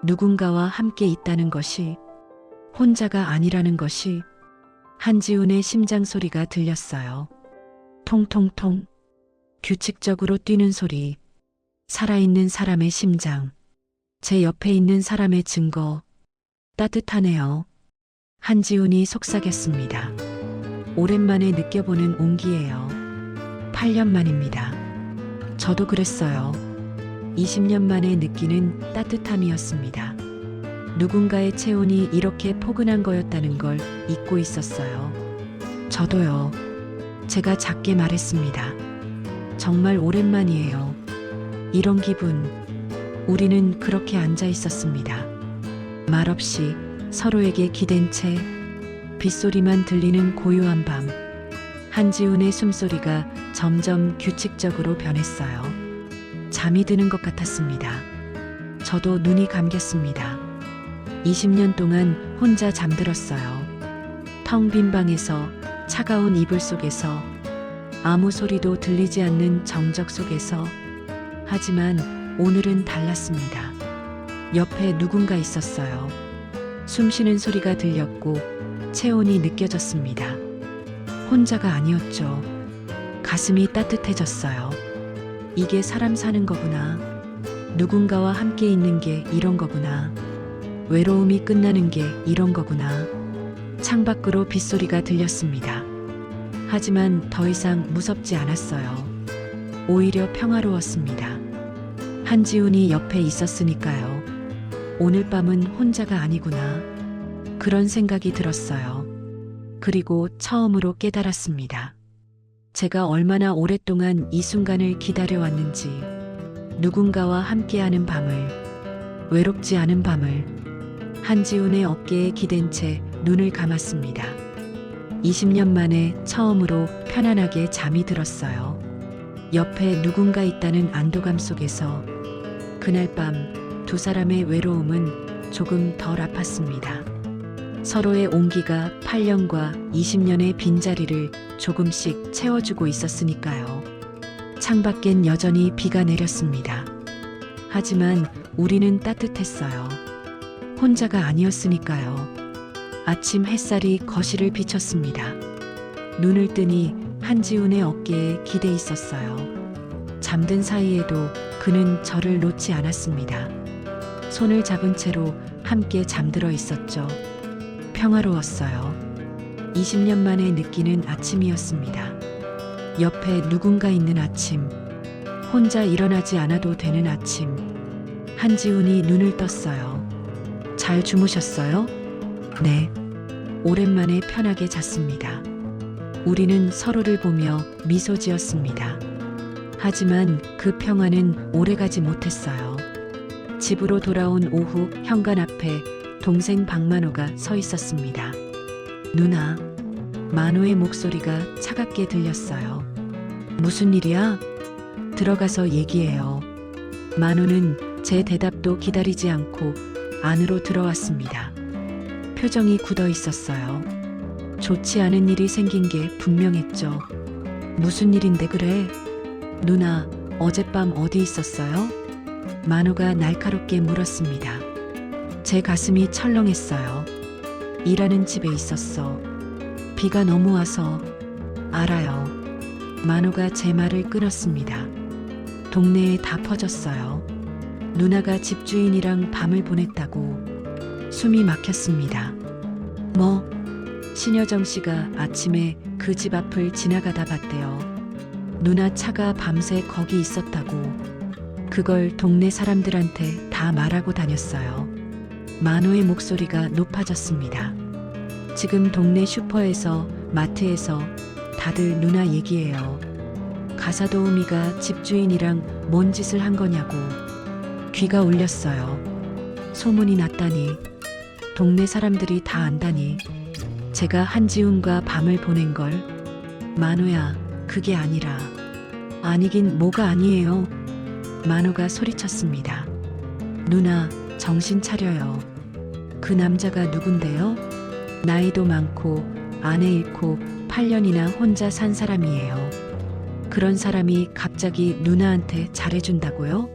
누군가와 함께 있다는 것이, 혼자가 아니라는 것이. 한지훈의 심장 소리가 들렸어요. 통통통. 규칙적으로 뛰는 소리. 살아있는 사람의 심장. 제 옆에 있는 사람의 증거. 따뜻하네요. 한지훈이 속삭였습니다. 오랜만에 느껴보는 온기예요. 8년 만입니다. 저도 그랬어요. 20년 만에 느끼는 따뜻함이었습니다. 누군가의 체온이 이렇게 포근한 거였다는 걸 잊고 있었어요. 저도요. 제가 작게 말했습니다. 정말 오랜만이에요. 이런 기분. 우리는 그렇게 앉아 있었습니다. 말없이 서로에게 기댄 채 빗소리만 들리는 고요한 밤. 한지훈의 숨소리가 점점 규칙적으로 변했어요. 잠이 드는 것 같았습니다. 저도 눈이 감겼습니다. 20년 동안 혼자 잠들었어요. 텅 빈 방에서, 차가운 이불 속에서, 아무 소리도 들리지 않는 정적 속에서. 하지만 오늘은 달랐습니다. 옆에 누군가 있었어요. 숨 쉬는 소리가 들렸고 체온이 느껴졌습니다. 혼자가 아니었죠. 가슴이 따뜻해졌어요. 이게 사람 사는 거구나. 누군가와 함께 있는 게 이런 거구나. 외로움이 끝나는 게 이런 거구나. 창밖으로 빗소리가 들렸습니다. 하지만 더 이상 무섭지 않았어요. 오히려 평화로웠습니다. 한지훈이 옆에 있었으니까요. 오늘 밤은 혼자가 아니구나. 그런 생각이 들었어요. 그리고 처음으로 깨달았습니다. 제가 얼마나 오랫동안 이 순간을 기다려왔는지. 누군가와 함께하는 밤을, 외롭지 않은 밤을. 한지훈의 어깨에 기댄 채 눈을 감았습니다. 20년 만에 처음으로 편안하게 잠이 들었어요. 옆에 누군가 있다는 안도감 속에서. 그날 밤 두 사람의 외로움은 조금 덜 아팠습니다. 서로의 온기가 8년과 20년의 빈자리를 조금씩 채워주고 있었으니까요. 창밖엔 여전히 비가 내렸습니다. 하지만 우리는 따뜻했어요. 혼자가 아니었으니까요. 아침 햇살이 거실을 비쳤습니다. 눈을 뜨니 한지훈의 어깨에 기대 있었어요. 잠든 사이에도 그는 저를 놓지 않았습니다. 손을 잡은 채로 함께 잠들어 있었죠. 평화로웠어요. 20년 만에 느끼는 아침이었습니다. 옆에 누군가 있는 아침. 혼자 일어나지 않아도 되는 아침. 한지훈이 눈을 떴어요. 잘 주무셨어요? 네. 오랜만에 편하게 잤습니다. 우리는 서로를 보며 미소 지었습니다. 하지만 그 평화는 오래가지 못했어요. 집으로 돌아온 오후 현관 앞에 동생 박만호가 서 있었습니다. 누나, 만호의 목소리가 차갑게 들렸어요. 무슨 일이야? 들어가서 얘기해요. 만호는 제 대답도 기다리지 않고 안으로 들어왔습니다. 표정이 굳어 있었어요. 좋지 않은 일이 생긴 게 분명했죠. 무슨 일인데 그래? 누나, 어젯밤 어디 있었어요? 만호가 날카롭게 물었습니다. 제 가슴이 철렁했어요. 일하는 집에 있었어. 비가 너무 와서. 알아요. 만호가 제 말을 끊었습니다. 동네에 다 퍼졌어요. 누나가 집주인이랑 밤을 보냈다고. 숨이 막혔습니다. 뭐? 신여정 씨가 아침에 그 집 앞을 지나가다 봤대요. 누나 차가 밤새 거기 있었다고. 그걸 동네 사람들한테 다 말하고 다녔어요. 만호의 목소리가 높아졌습니다. 지금 동네 슈퍼에서, 마트에서 다들 누나 얘기해요. 가사도우미가 집주인이랑 뭔 짓을 한 거냐고. 귀가 울렸어요. 소문이 났다니. 동네 사람들이 다 안다니. 제가 한지훈과 밤을 보낸 걸. 만호야, 그게 아니라. 아니긴 뭐가 아니에요. 만호가 소리쳤습니다. 누나, 정신 차려요. 그 남자가 누군데요? 나이도 많고 아내 잃고 8년이나 혼자 산 사람이에요. 그런 사람이 갑자기 누나한테 잘해준다고요?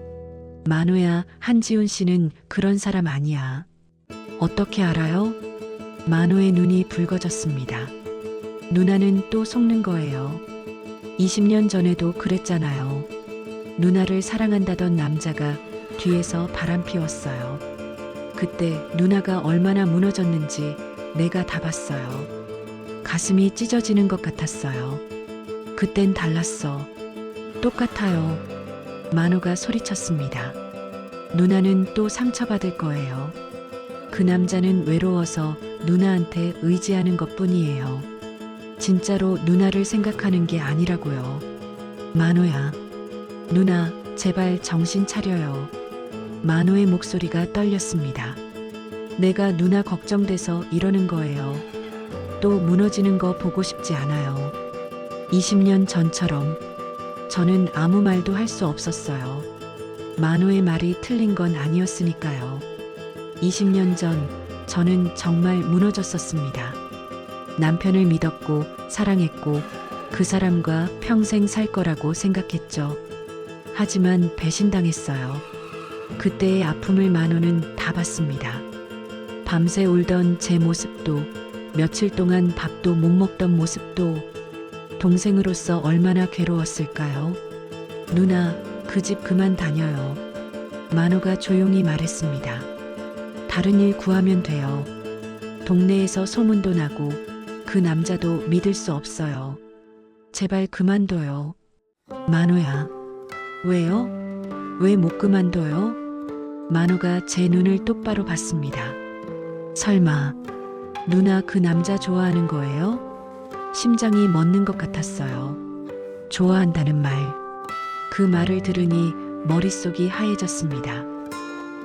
만호야, 한지훈 씨는 그런 사람 아니야. 어떻게 알아요? 만호의 눈이 붉어졌습니다. 누나는 또 속는 거예요. 20년 전에도 그랬잖아요. 누나를 사랑한다던 남자가 뒤에서 바람 피웠어요. 그때 누나가 얼마나 무너졌는지 내가 다 봤어요. 가슴이 찢어지는 것 같았어요. 그땐 달랐어. 똑같아요. 만호가 소리쳤습니다. 누나는 또 상처받을 거예요. 그 남자는 외로워서 누나한테 의지하는 것뿐이에요. 진짜로 누나를 생각하는 게 아니라고요. 만호야. 누나, 제발 정신 차려요. 만호의 목소리가 떨렸습니다. 내가 누나 걱정돼서 이러는 거예요. 또 무너지는 거 보고 싶지 않아요. 20년 전처럼. 저는 아무 말도 할 수 없었어요. 만호의 말이 틀린 건 아니었으니까요. 20년 전 저는 정말 무너졌었습니다. 남편을 믿었고 사랑했고 그 사람과 평생 살 거라고 생각했죠. 하지만 배신당했어요. 그때의 아픔을 만호는 다 봤습니다. 밤새 울던 제 모습도, 며칠 동안 밥도 못 먹던 모습도, 동생으로서 얼마나 괴로웠을까요? 누나, 그 집 그만 다녀요. 만호가 조용히 말했습니다. 다른 일 구하면 돼요. 동네에서 소문도 나고 그 남자도 믿을 수 없어요. 제발 그만둬요. 만호야. 왜요? 왜 못 그만둬요? 만호가 제 눈을 똑바로 봤습니다. 설마 누나 그 남자 좋아하는 거예요? 심장이 멎는 것 같았어요. 좋아한다는 말. 그 말을 들으니 머릿속이 하얘졌습니다.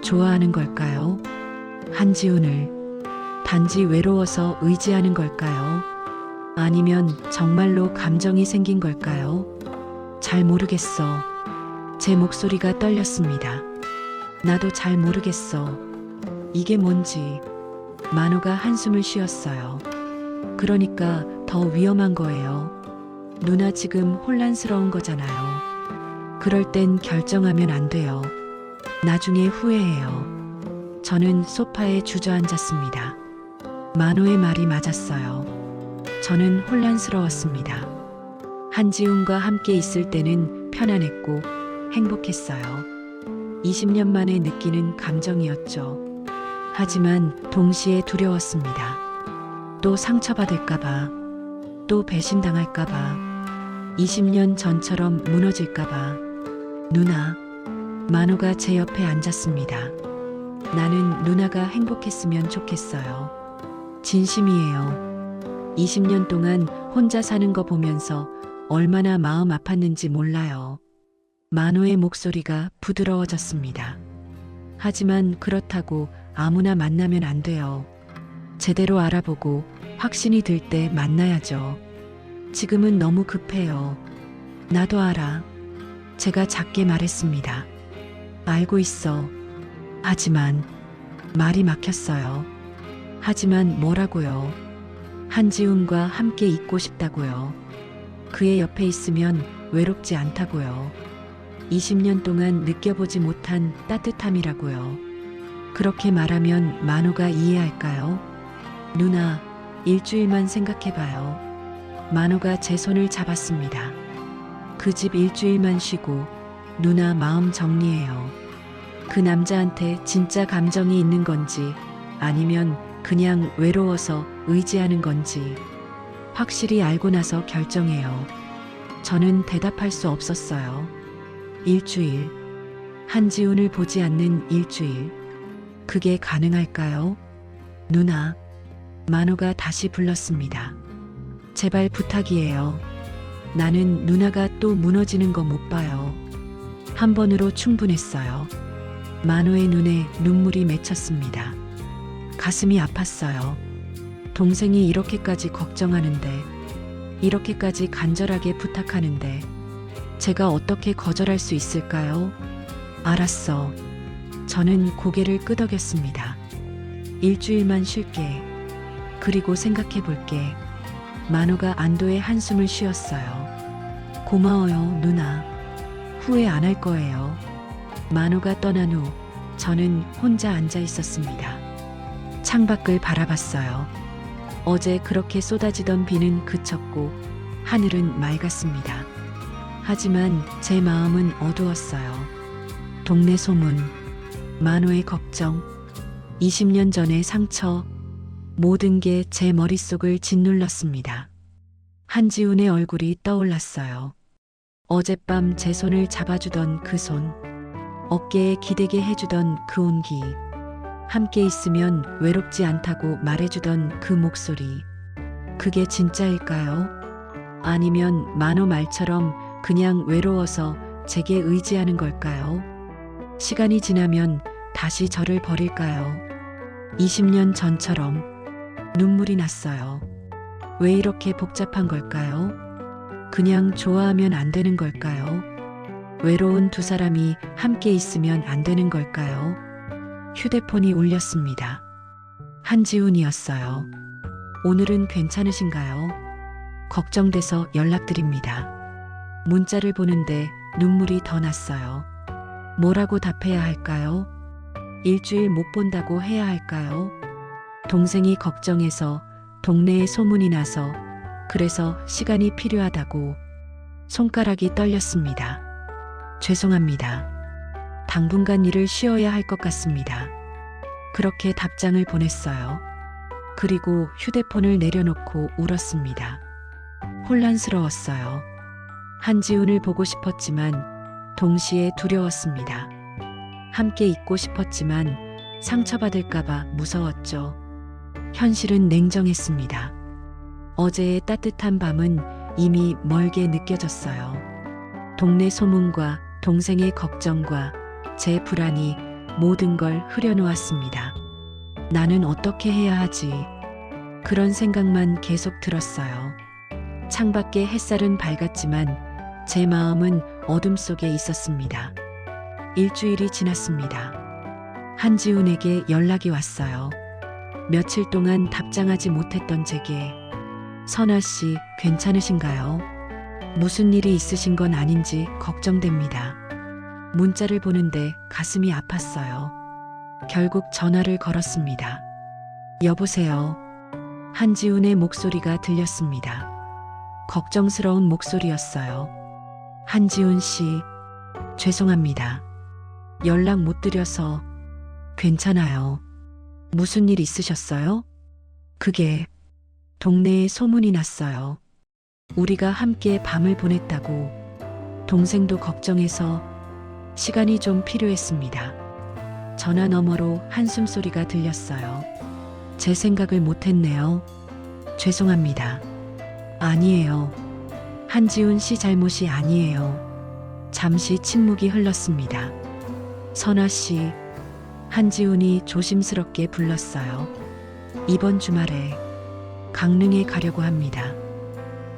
좋아하는 걸까요? 한지훈을 단지 외로워서 의지하는 걸까요? 아니면 정말로 감정이 생긴 걸까요? 잘 모르겠어. 제 목소리가 떨렸습니다. 나도 잘 모르겠어. 이게 뭔지. 만호가 한숨을 쉬었어요. 그러니까 더 위험한 거예요. 누나 지금 혼란스러운 거잖아요. 그럴 땐 결정하면 안 돼요. 나중에 후회해요. 저는 소파에 주저앉았습니다. 만호의 말이 맞았어요. 저는 혼란스러웠습니다. 한지훈과 함께 있을 때는 편안했고 행복했어요. 20년 만에 느끼는 감정이었죠. 하지만 동시에 두려웠습니다. 또 상처받을까봐, 또 배신당할까봐, 20년 전처럼 무너질까봐. 누나, 만호가 제 옆에 앉았습니다. 나는 누나가 행복했으면 좋겠어요. 진심이에요. 20년 동안 혼자 사는 거 보면서 얼마나 마음 아팠는지 몰라요. 만호의 목소리가 부드러워졌습니다. 하지만 그렇다고 아무나 만나면 안 돼요. 제대로 알아보고 확신이 들 때 만나야죠. 지금은 너무 급해요. 나도 알아. 제가 작게 말했습니다. 알고 있어. 하지만 말이 막혔어요. 하지만 뭐라고요? 한지훈과 함께 있고 싶다고요. 그의 옆에 있으면 외롭지 않다고요. 20년 동안 느껴보지 못한 따뜻함이라고요. 그렇게 말하면 만호가 이해할까요? 누나, 일주일만 생각해봐요. 만호가 제 손을 잡았습니다. 그 집 일주일만 쉬고 누나 마음 정리해요. 그 남자한테 진짜 감정이 있는 건지 아니면 그냥 외로워서 의지하는 건지 확실히 알고 나서 결정해요. 저는 대답할 수 없었어요. 일주일. 한지훈을 보지 않는 일주일. 그게 가능할까요? 누나. 만호가 다시 불렀습니다. 제발 부탁이에요. 나는 누나가 또 무너지는 거 못 봐요. 한 번으로 충분했어요. 만호의 눈에 눈물이 맺혔습니다. 가슴이 아팠어요. 동생이 이렇게까지 걱정하는데, 이렇게까지 간절하게 부탁하는데, 제가 어떻게 거절할 수 있을까요? 알았어. 저는 고개를 끄덕였습니다. 일주일만 쉴게. 그리고 생각해 볼게. 만호가 안도의 한숨을 쉬었어요. 고마워요, 누나. 후회 안 할 거예요. 만호가 떠난 후 저는 혼자 앉아 있었습니다. 창밖을 바라봤어요. 어제 그렇게 쏟아지던 비는 그쳤고 하늘은 맑았습니다. 하지만 제 마음은 어두웠어요. 동네 소문, 만호의 걱정, 20년 전의 상처, 모든 게 제 머릿속을 짓눌렀습니다. 한지훈의 얼굴이 떠올랐어요. 어젯밤 제 손을 잡아주던 그 손, 어깨에 기대게 해주던 그 온기, 함께 있으면 외롭지 않다고 말해주던 그 목소리. 그게 진짜일까요? 아니면 만호 말처럼 그냥 외로워서 제게 의지하는 걸까요? 시간이 지나면 다시 저를 버릴까요? 20년 전처럼. 눈물이 났어요. 왜 이렇게 복잡한 걸까요? 그냥 좋아하면 안 되는 걸까요? 외로운 두 사람이 함께 있으면 안 되는 걸까요? 휴대폰이 울렸습니다. 한지훈이었어요. 오늘은 괜찮으신가요? 걱정돼서 연락드립니다. 문자를 보는데 눈물이 더 났어요. 뭐라고 답해야 할까요? 일주일 못 본다고 해야 할까요? 동생이 걱정해서 동네에 소문이 나서 그래서 시간이 필요하다고. 손가락이 떨렸습니다. 죄송합니다. 당분간 일을 쉬어야 할 것 같습니다. 그렇게 답장을 보냈어요. 그리고 휴대폰을 내려놓고 울었습니다. 혼란스러웠어요. 한지훈을 보고 싶었지만 동시에 두려웠습니다. 함께 있고 싶었지만 상처받을까봐 무서웠죠. 현실은 냉정했습니다. 어제의 따뜻한 밤은 이미 멀게 느껴졌어요. 동네 소문과 동생의 걱정과 제 불안이 모든 걸 흐려놓았습니다. 나는 어떻게 해야 하지? 그런 생각만 계속 들었어요. 창밖에 햇살은 밝았지만 제 마음은 어둠 속에 있었습니다. 일주일이 지났습니다. 한지훈에게 연락이 왔어요. 며칠 동안 답장하지 못했던 제게. 선아 씨, 괜찮으신가요? 무슨 일이 있으신 건 아닌지 걱정됩니다. 문자를 보는데 가슴이 아팠어요. 결국 전화를 걸었습니다. 여보세요. 한지훈의 목소리가 들렸습니다. 걱정스러운 목소리였어요. 한지훈 씨, 죄송합니다. 연락 못 드려서. 괜찮아요. 무슨 일 있으셨어요? 그게 동네에 소문이 났어요. 우리가 함께 밤을 보냈다고. 동생도 걱정해서 시간이 좀 필요했습니다. 전화 너머로 한숨소리가 들렸어요. 제 생각을 못했네요. 죄송합니다. 아니에요. 한지훈 씨 잘못이 아니에요. 잠시 침묵이 흘렀습니다. 선아 씨, 한지훈이 조심스럽게 불렀어요. 이번 주말에 강릉에 가려고 합니다.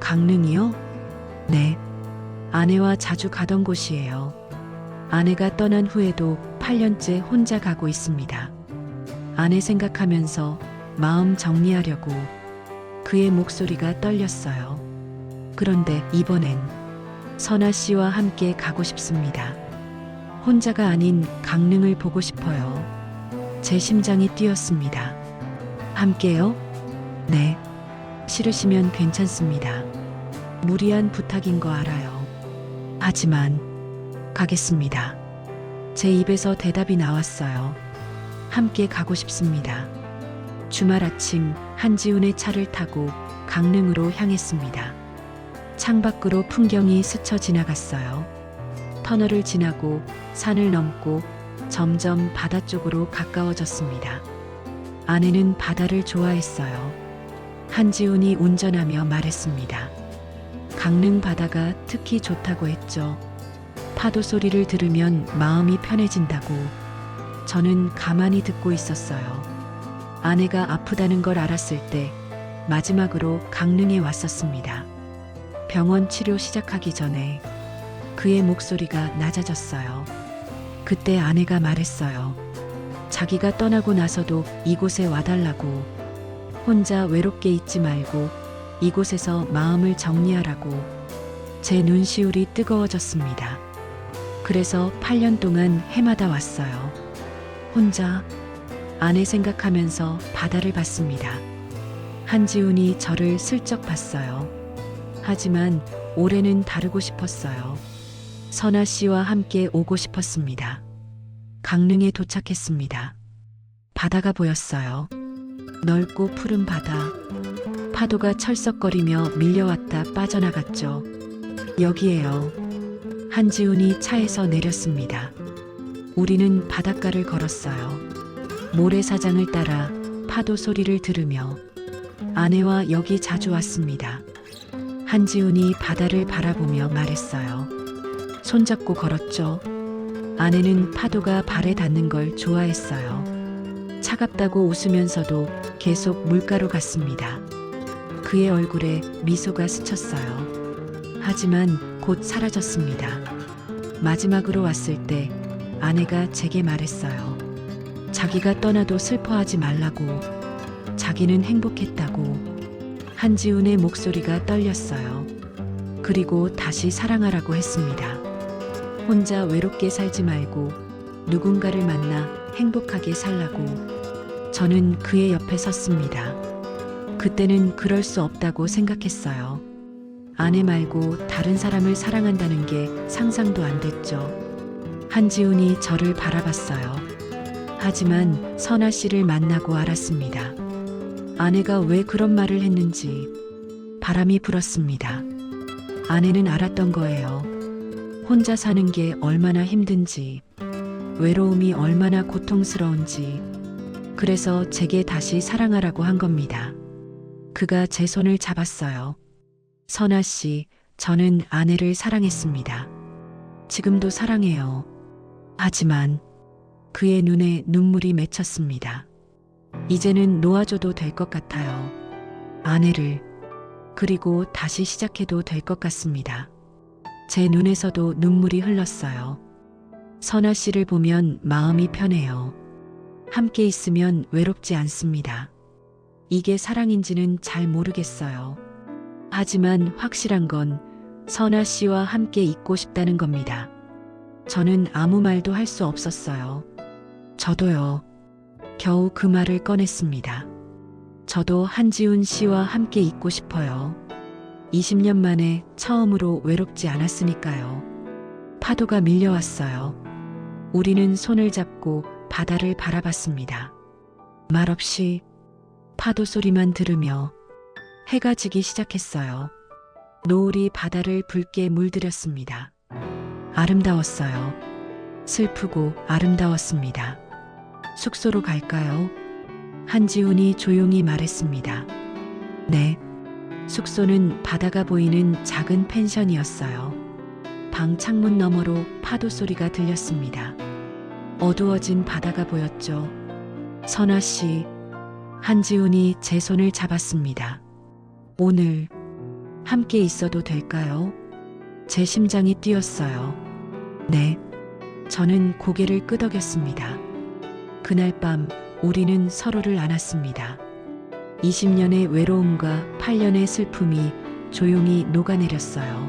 강릉이요? 네. 아내와 자주 가던 곳이에요. 아내가 떠난 후에도 8년째 혼자 가고 있습니다. 아내 생각하면서 마음 정리하려고. 그의 목소리가 떨렸어요. 그런데 이번엔 선아 씨와 함께 가고 싶습니다. 혼자가 아닌 강릉을 보고 싶어요. 제 심장이 뛰었습니다. 함께요? 네. 싫으시면 괜찮습니다. 무리한 부탁인 거 알아요. 하지만 가겠습니다. 제 입에서 대답이 나왔어요. 함께 가고 싶습니다. 주말 아침 한지훈의 차를 타고 강릉으로 향했습니다. 창밖으로 풍경이 스쳐 지나갔어요. 터널을 지나고 산을 넘고 점점 바다 쪽으로 가까워졌습니다. 아내는 바다를 좋아했어요. 한지훈이 운전하며 말했습니다. 강릉 바다가 특히 좋다고 했죠. 파도 소리를 들으면 마음이 편해진다고. 저는 가만히 듣고 있었어요. 아내가 아프다는 걸 알았을 때 마지막으로 강릉에 왔었습니다. 병원 치료 시작하기 전에. 그의 목소리가 낮아졌어요. 그때 아내가 말했어요. 자기가 떠나고 나서도 이곳에 와달라고. 혼자 외롭게 있지 말고 이곳에서 마음을 정리하라고. 제 눈시울이 뜨거워졌습니다. 그래서 8년 동안 해마다 왔어요. 혼자. 아내 생각하면서 바다를 봤습니다. 한지훈이 저를 슬쩍 봤어요. 하지만 올해는 다르고 싶었어요. 선아 씨와 함께 오고 싶었습니다. 강릉에 도착했습니다. 바다가 보였어요. 넓고 푸른 바다. 파도가 철썩거리며 밀려왔다 빠져나갔죠. 여기에요. 한지훈이 차에서 내렸습니다. 우리는 바닷가를 걸었어요. 모래사장을 따라 파도 소리를 들으며. 아내와 여기 자주 왔습니다. 한지훈이 바다를 바라보며 말했어요. 손잡고 걸었죠. 아내는 파도가 발에 닿는 걸 좋아했어요. 차갑다고 웃으면서도 계속 물가로 갔습니다. 그의 얼굴에 미소가 스쳤어요. 하지만 곧 사라졌습니다. 마지막으로 왔을 때 아내가 제게 말했어요. 자기가 떠나도 슬퍼하지 말라고. 자기는 행복했다고. 한지훈의 목소리가 떨렸어요. 그리고 다시 사랑하라고 했습니다. 혼자 외롭게 살지 말고 누군가를 만나 행복하게 살라고. 저는 그의 옆에 섰습니다. 그때는 그럴 수 없다고 생각했어요. 아내 말고 다른 사람을 사랑한다는 게 상상도 안 됐죠. 한지훈이 저를 바라봤어요. 하지만 선아 씨를 만나고 알았습니다. 아내가 왜 그런 말을 했는지. 바람이 불었습니다. 아내는 알았던 거예요. 혼자 사는 게 얼마나 힘든지, 외로움이 얼마나 고통스러운지. 그래서 제게 다시 사랑하라고 한 겁니다. 그가 제 손을 잡았어요. 선아 씨, 저는 아내를 사랑했습니다. 지금도 사랑해요. 하지만 그의 눈에 눈물이 맺혔습니다. 이제는 놓아줘도 될 것 같아요. 아내를. 그리고 다시 시작해도 될 것 같습니다. 제 눈에서도 눈물이 흘렀어요. 선아 씨를 보면 마음이 편해요. 함께 있으면 외롭지 않습니다. 이게 사랑인지는 잘 모르겠어요. 하지만 확실한 건 선아 씨와 함께 있고 싶다는 겁니다. 저는 아무 말도 할 수 없었어요. 저도요. 겨우 그 말을 꺼냈습니다. 저도 한지훈 씨와 함께 있고 싶어요. 20년 만에 처음으로 외롭지 않았으니까요. 파도가 밀려왔어요. 우리는 손을 잡고 바다를 바라봤습니다. 말없이 파도 소리만 들으며 해가 지기 시작했어요. 노을이 바다를 붉게 물들였습니다. 아름다웠어요. 슬프고 아름다웠습니다. 숙소로 갈까요? 한지훈이 조용히 말했습니다. 네. 숙소는 바다가 보이는 작은 펜션이었어요. 방 창문 너머로 파도 소리가 들렸습니다. 어두워진 바다가 보였죠. 선아 씨, 한지훈이 제 손을 잡았습니다. 오늘 함께 있어도 될까요? 제 심장이 뛰었어요. 네. 저는 고개를 끄덕였습니다. 그날 밤 우리는 서로를 안았습니다. 20년의 외로움과 8년의 슬픔이 조용히 녹아내렸어요.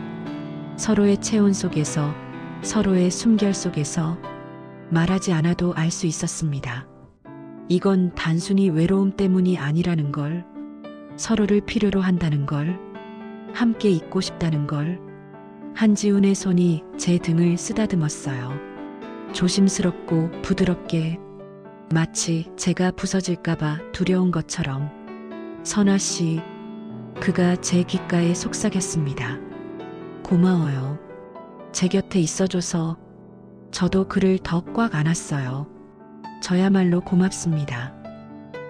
서로의 체온 속에서, 서로의 숨결 속에서 말하지 않아도 알 수 있었습니다. 이건 단순히 외로움 때문이 아니라는 걸, 서로를 필요로 한다는 걸, 함께 있고 싶다는 걸. 한지훈의 손이 제 등을 쓰다듬었어요. 조심스럽고 부드럽게, 마치 제가 부서질까봐 두려운 것처럼. 선아 씨, 그가 제 귓가에 속삭였습니다. 고마워요. 제 곁에 있어줘서. 저도 그를 더 꽉 안았어요. 저야말로 고맙습니다.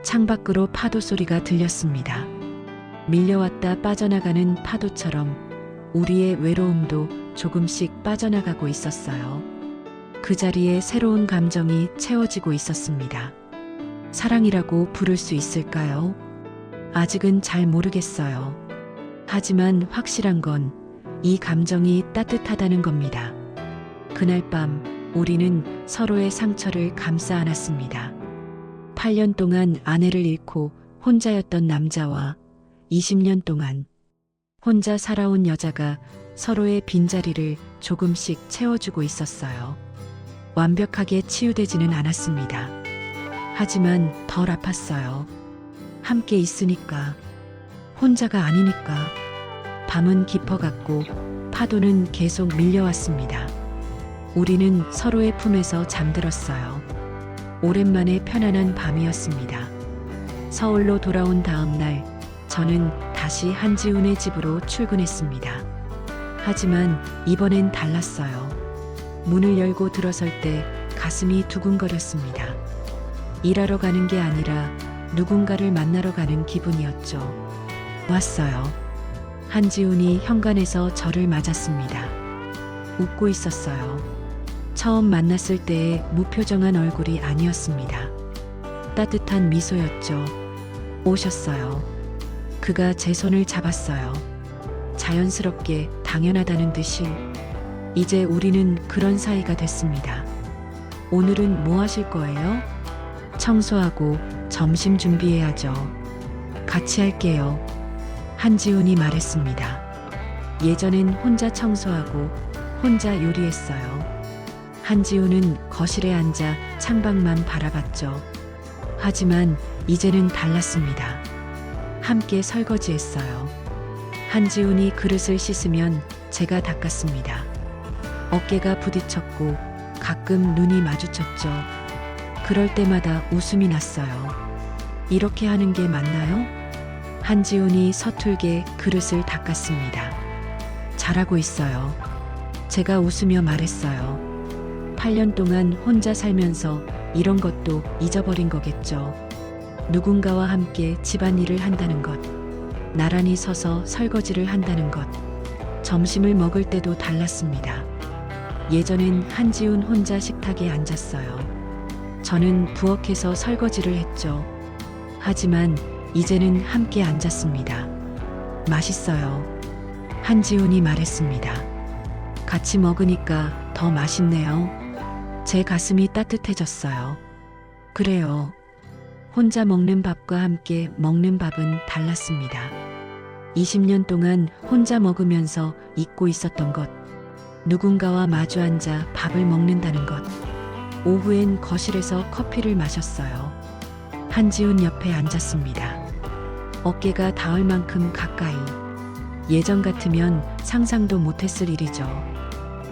창밖으로 파도 소리가 들렸습니다. 밀려왔다 빠져나가는 파도처럼 우리의 외로움도 조금씩 빠져나가고 있었어요. 그 자리에 새로운 감정이 채워지고 있었습니다. 사랑이라고 부를 수 있을까요? 아직은 잘 모르겠어요. 하지만 확실한 건 이 감정이 따뜻하다는 겁니다. 그날 밤 우리는 서로의 상처를 감싸 안았습니다. 8년 동안 아내를 잃고 혼자였던 남자와 20년 동안 혼자 살아온 여자가 서로의 빈자리를 조금씩 채워주고 있었어요. 완벽하게 치유되지는 않았습니다. 하지만 덜 아팠어요. 함께 있으니까, 혼자가 아니니까. 밤은 깊어갔고 파도는 계속 밀려왔습니다. 우리는 서로의 품에서 잠들었어요. 오랜만에 편안한 밤이었습니다. 서울로 돌아온 다음 날 저는 다시 한지훈의 집으로 출근했습니다. 하지만 이번엔 달랐어요. 문을 열고 들어설 때 가슴이 두근거렸습니다. 일하러 가는 게 아니라 누군가를 만나러 가는 기분이었죠. 왔어요. 한지훈이 현관에서 저를 맞았습니다. 웃고 있었어요. 처음 만났을 때의 무표정한 얼굴이 아니었습니다. 따뜻한 미소였죠. 오셨어요. 그가 제 손을 잡았어요. 자연스럽게, 당연하다는 듯이. 이제 우리는 그런 사이가 됐습니다. 오늘은 뭐 하실 거예요? 청소하고 점심 준비해야죠. 같이 할게요. 한지훈이 말했습니다. 예전엔 혼자 청소하고 혼자 요리했어요. 한지훈은 거실에 앉아 창밖만 바라봤죠. 하지만 이제는 달랐습니다. 함께 설거지했어요. 한지훈이 그릇을 씻으면 제가 닦았습니다. 어깨가 부딪혔고 가끔 눈이 마주쳤죠. 그럴 때마다 웃음이 났어요. 이렇게 하는 게 맞나요? 한지훈이 서툴게 그릇을 닦았습니다. 잘하고 있어요. 제가 웃으며 말했어요. 8년 동안 혼자 살면서 이런 것도 잊어버린 거겠죠. 누군가와 함께 집안일을 한다는 것, 나란히 서서 설거지를 한다는 것, 점심을 먹을 때도 달랐습니다. 예전엔 한지훈 혼자 식탁에 앉았어요. 저는 부엌에서 설거지를 했죠. 하지만 이제는 함께 앉았습니다. 맛있어요. 한지훈이 말했습니다. 같이 먹으니까 더 맛있네요. 제 가슴이 따뜻해졌어요. 그래요. 혼자 먹는 밥과 함께 먹는 밥은 달랐습니다. 20년 동안 혼자 먹으면서 잊고 있었던 것, 누군가와 마주 앉아 밥을 먹는다는 것, 오후엔 거실에서 커피를 마셨어요. 한지훈 옆에 앉았습니다. 어깨가 닿을 만큼 가까이. 예전 같으면 상상도 못했을 일이죠.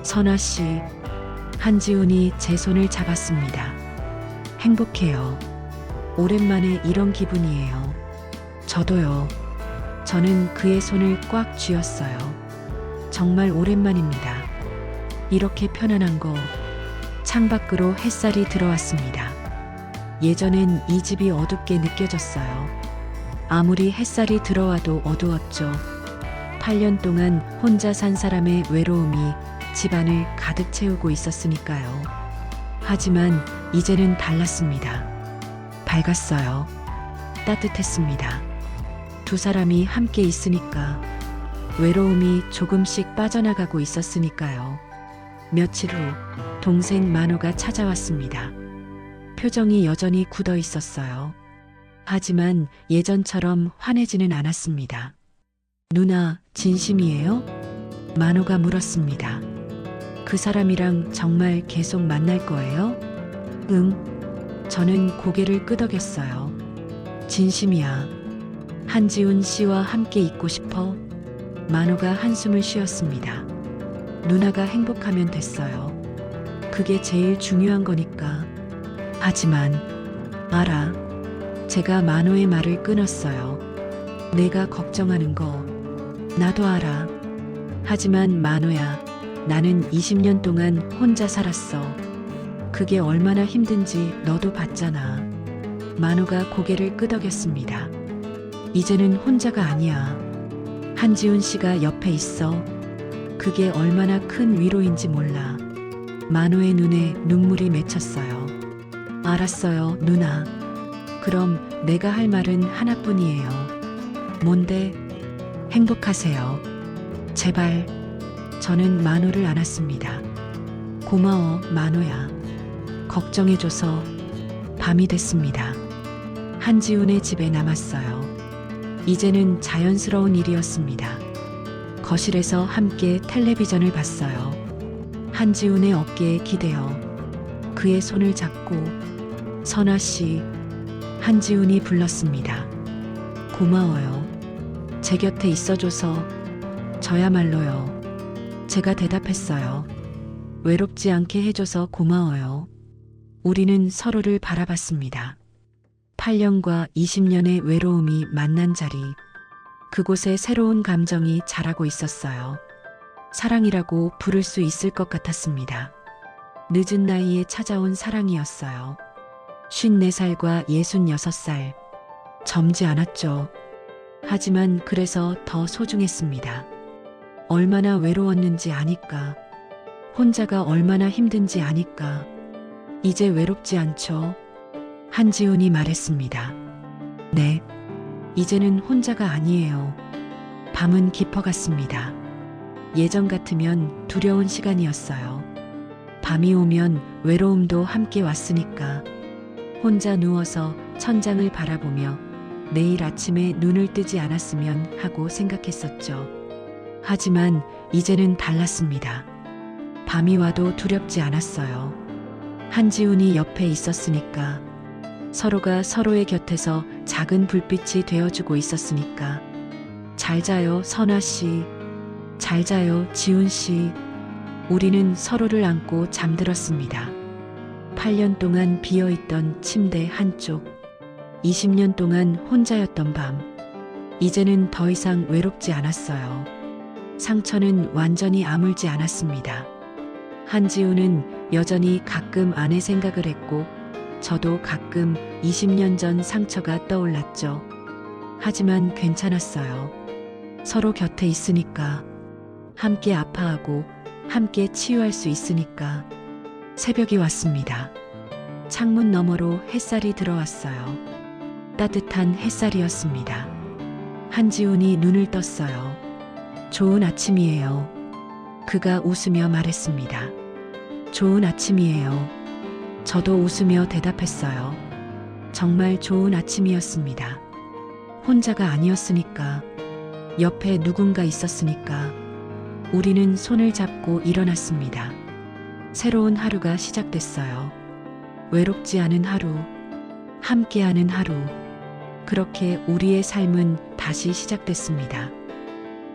선아 씨, 한지훈이 제 손을 잡았습니다. 행복해요. 오랜만에 이런 기분이에요. 저도요. 저는 그의 손을 꽉 쥐었어요. 정말 오랜만입니다. 이렇게 편안한 거. 창밖으로 햇살이 들어왔습니다. 예전엔 이 집이 어둡게 느껴졌어요. 아무리 햇살이 들어와도 어두웠죠. 8년 동안 혼자 산 사람의 외로움이 집안을 가득 채우고 있었으니까요. 하지만 이제는 달랐습니다. 밝았어요. 따뜻했습니다. 두 사람이 함께 있으니까, 외로움이 조금씩 빠져나가고 있었으니까요. 며칠 후 동생 만호가 찾아왔습니다. 표정이 여전히 굳어 있었어요. 하지만 예전처럼 화내지는 않았습니다. 누나, 진심이에요? 만호가 물었습니다. 그 사람이랑 정말 계속 만날 거예요? 응. 저는 고개를 끄덕였어요. 진심이야. 한지훈 씨와 함께 있고 싶어. 만호가 한숨을 쉬었습니다. 누나가 행복하면 됐어요. 그게 제일 중요한 거니까. 하지만 알아. 제가 만호의 말을 끊었어요. 내가 걱정하는 거 나도 알아. 하지만 만호야, 나는 20년 동안 혼자 살았어. 그게 얼마나 힘든지 너도 봤잖아. 만호가 고개를 끄덕였습니다. 이제는 혼자가 아니야. 한지훈 씨가 옆에 있어. 그게 얼마나 큰 위로인지 몰라. 만호의 눈에 눈물이 맺혔어요. 알았어요, 누나. 그럼 내가 할 말은 하나뿐이에요. 뭔데? 행복하세요. 제발. 저는 만호를 안았습니다. 고마워, 만호야. 걱정해줘서. 밤이 됐습니다. 한지훈의 집에 남았어요. 이제는 자연스러운 일이었습니다. 거실에서 함께 텔레비전을 봤어요. 한지훈의 어깨에 기대어 그의 손을 잡고 선아 씨, 한지훈이 불렀습니다. 고마워요. 제 곁에 있어줘서. 저야말로요. 제가 대답했어요. 외롭지 않게 해줘서 고마워요. 우리는 서로를 바라봤습니다. 8년과 20년의 외로움이 만난 자리. 그곳에 새로운 감정이 자라고 있었어요. 사랑이라고 부를 수 있을 것 같았습니다. 늦은 나이에 찾아온 사랑이었어요. 54살과 66살. 젊지 않았죠. 하지만 그래서 더 소중했습니다. 얼마나 외로웠는지 아니까. 혼자가 얼마나 힘든지 아니까. 이제 외롭지 않죠? 한지훈이 말했습니다. 네. 이제는 혼자가 아니에요. 밤은 깊어갔습니다. 예전 같으면 두려운 시간이었어요. 밤이 오면 외로움도 함께 왔으니까. 혼자 누워서 천장을 바라보며 내일 아침에 눈을 뜨지 않았으면 하고 생각했었죠. 하지만 이제는 달랐습니다. 밤이 와도 두렵지 않았어요. 한지훈이 옆에 있었으니까. 서로가 서로의 곁에서 작은 불빛이 되어주고 있었으니까. 잘 자요, 선아 씨. 잘 자요, 지훈 씨. 우리는 서로를 안고 잠들었습니다. 8년 동안 비어있던 침대 한쪽. 20년 동안 혼자였던 밤. 이제는 더 이상 외롭지 않았어요. 상처는 완전히 아물지 않았습니다. 한지훈은 여전히 가끔 아내 생각을 했고, 저도 가끔 20년 전 상처가 떠올랐죠. 하지만 괜찮았어요. 서로 곁에 있으니까. 함께 아파하고 함께 치유할 수 있으니까. 새벽이 왔습니다. 창문 너머로 햇살이 들어왔어요. 따뜻한 햇살이었습니다. 한지훈이 눈을 떴어요. 좋은 아침이에요. 그가 웃으며 말했습니다. 좋은 아침이에요. 저도 웃으며 대답했어요. 정말 좋은 아침이었습니다. 혼자가 아니었으니까. 옆에 누군가 있었으니까. 우리는 손을 잡고 일어났습니다. 새로운 하루가 시작됐어요. 외롭지 않은 하루, 함께하는 하루. 그렇게 우리의 삶은 다시 시작됐습니다.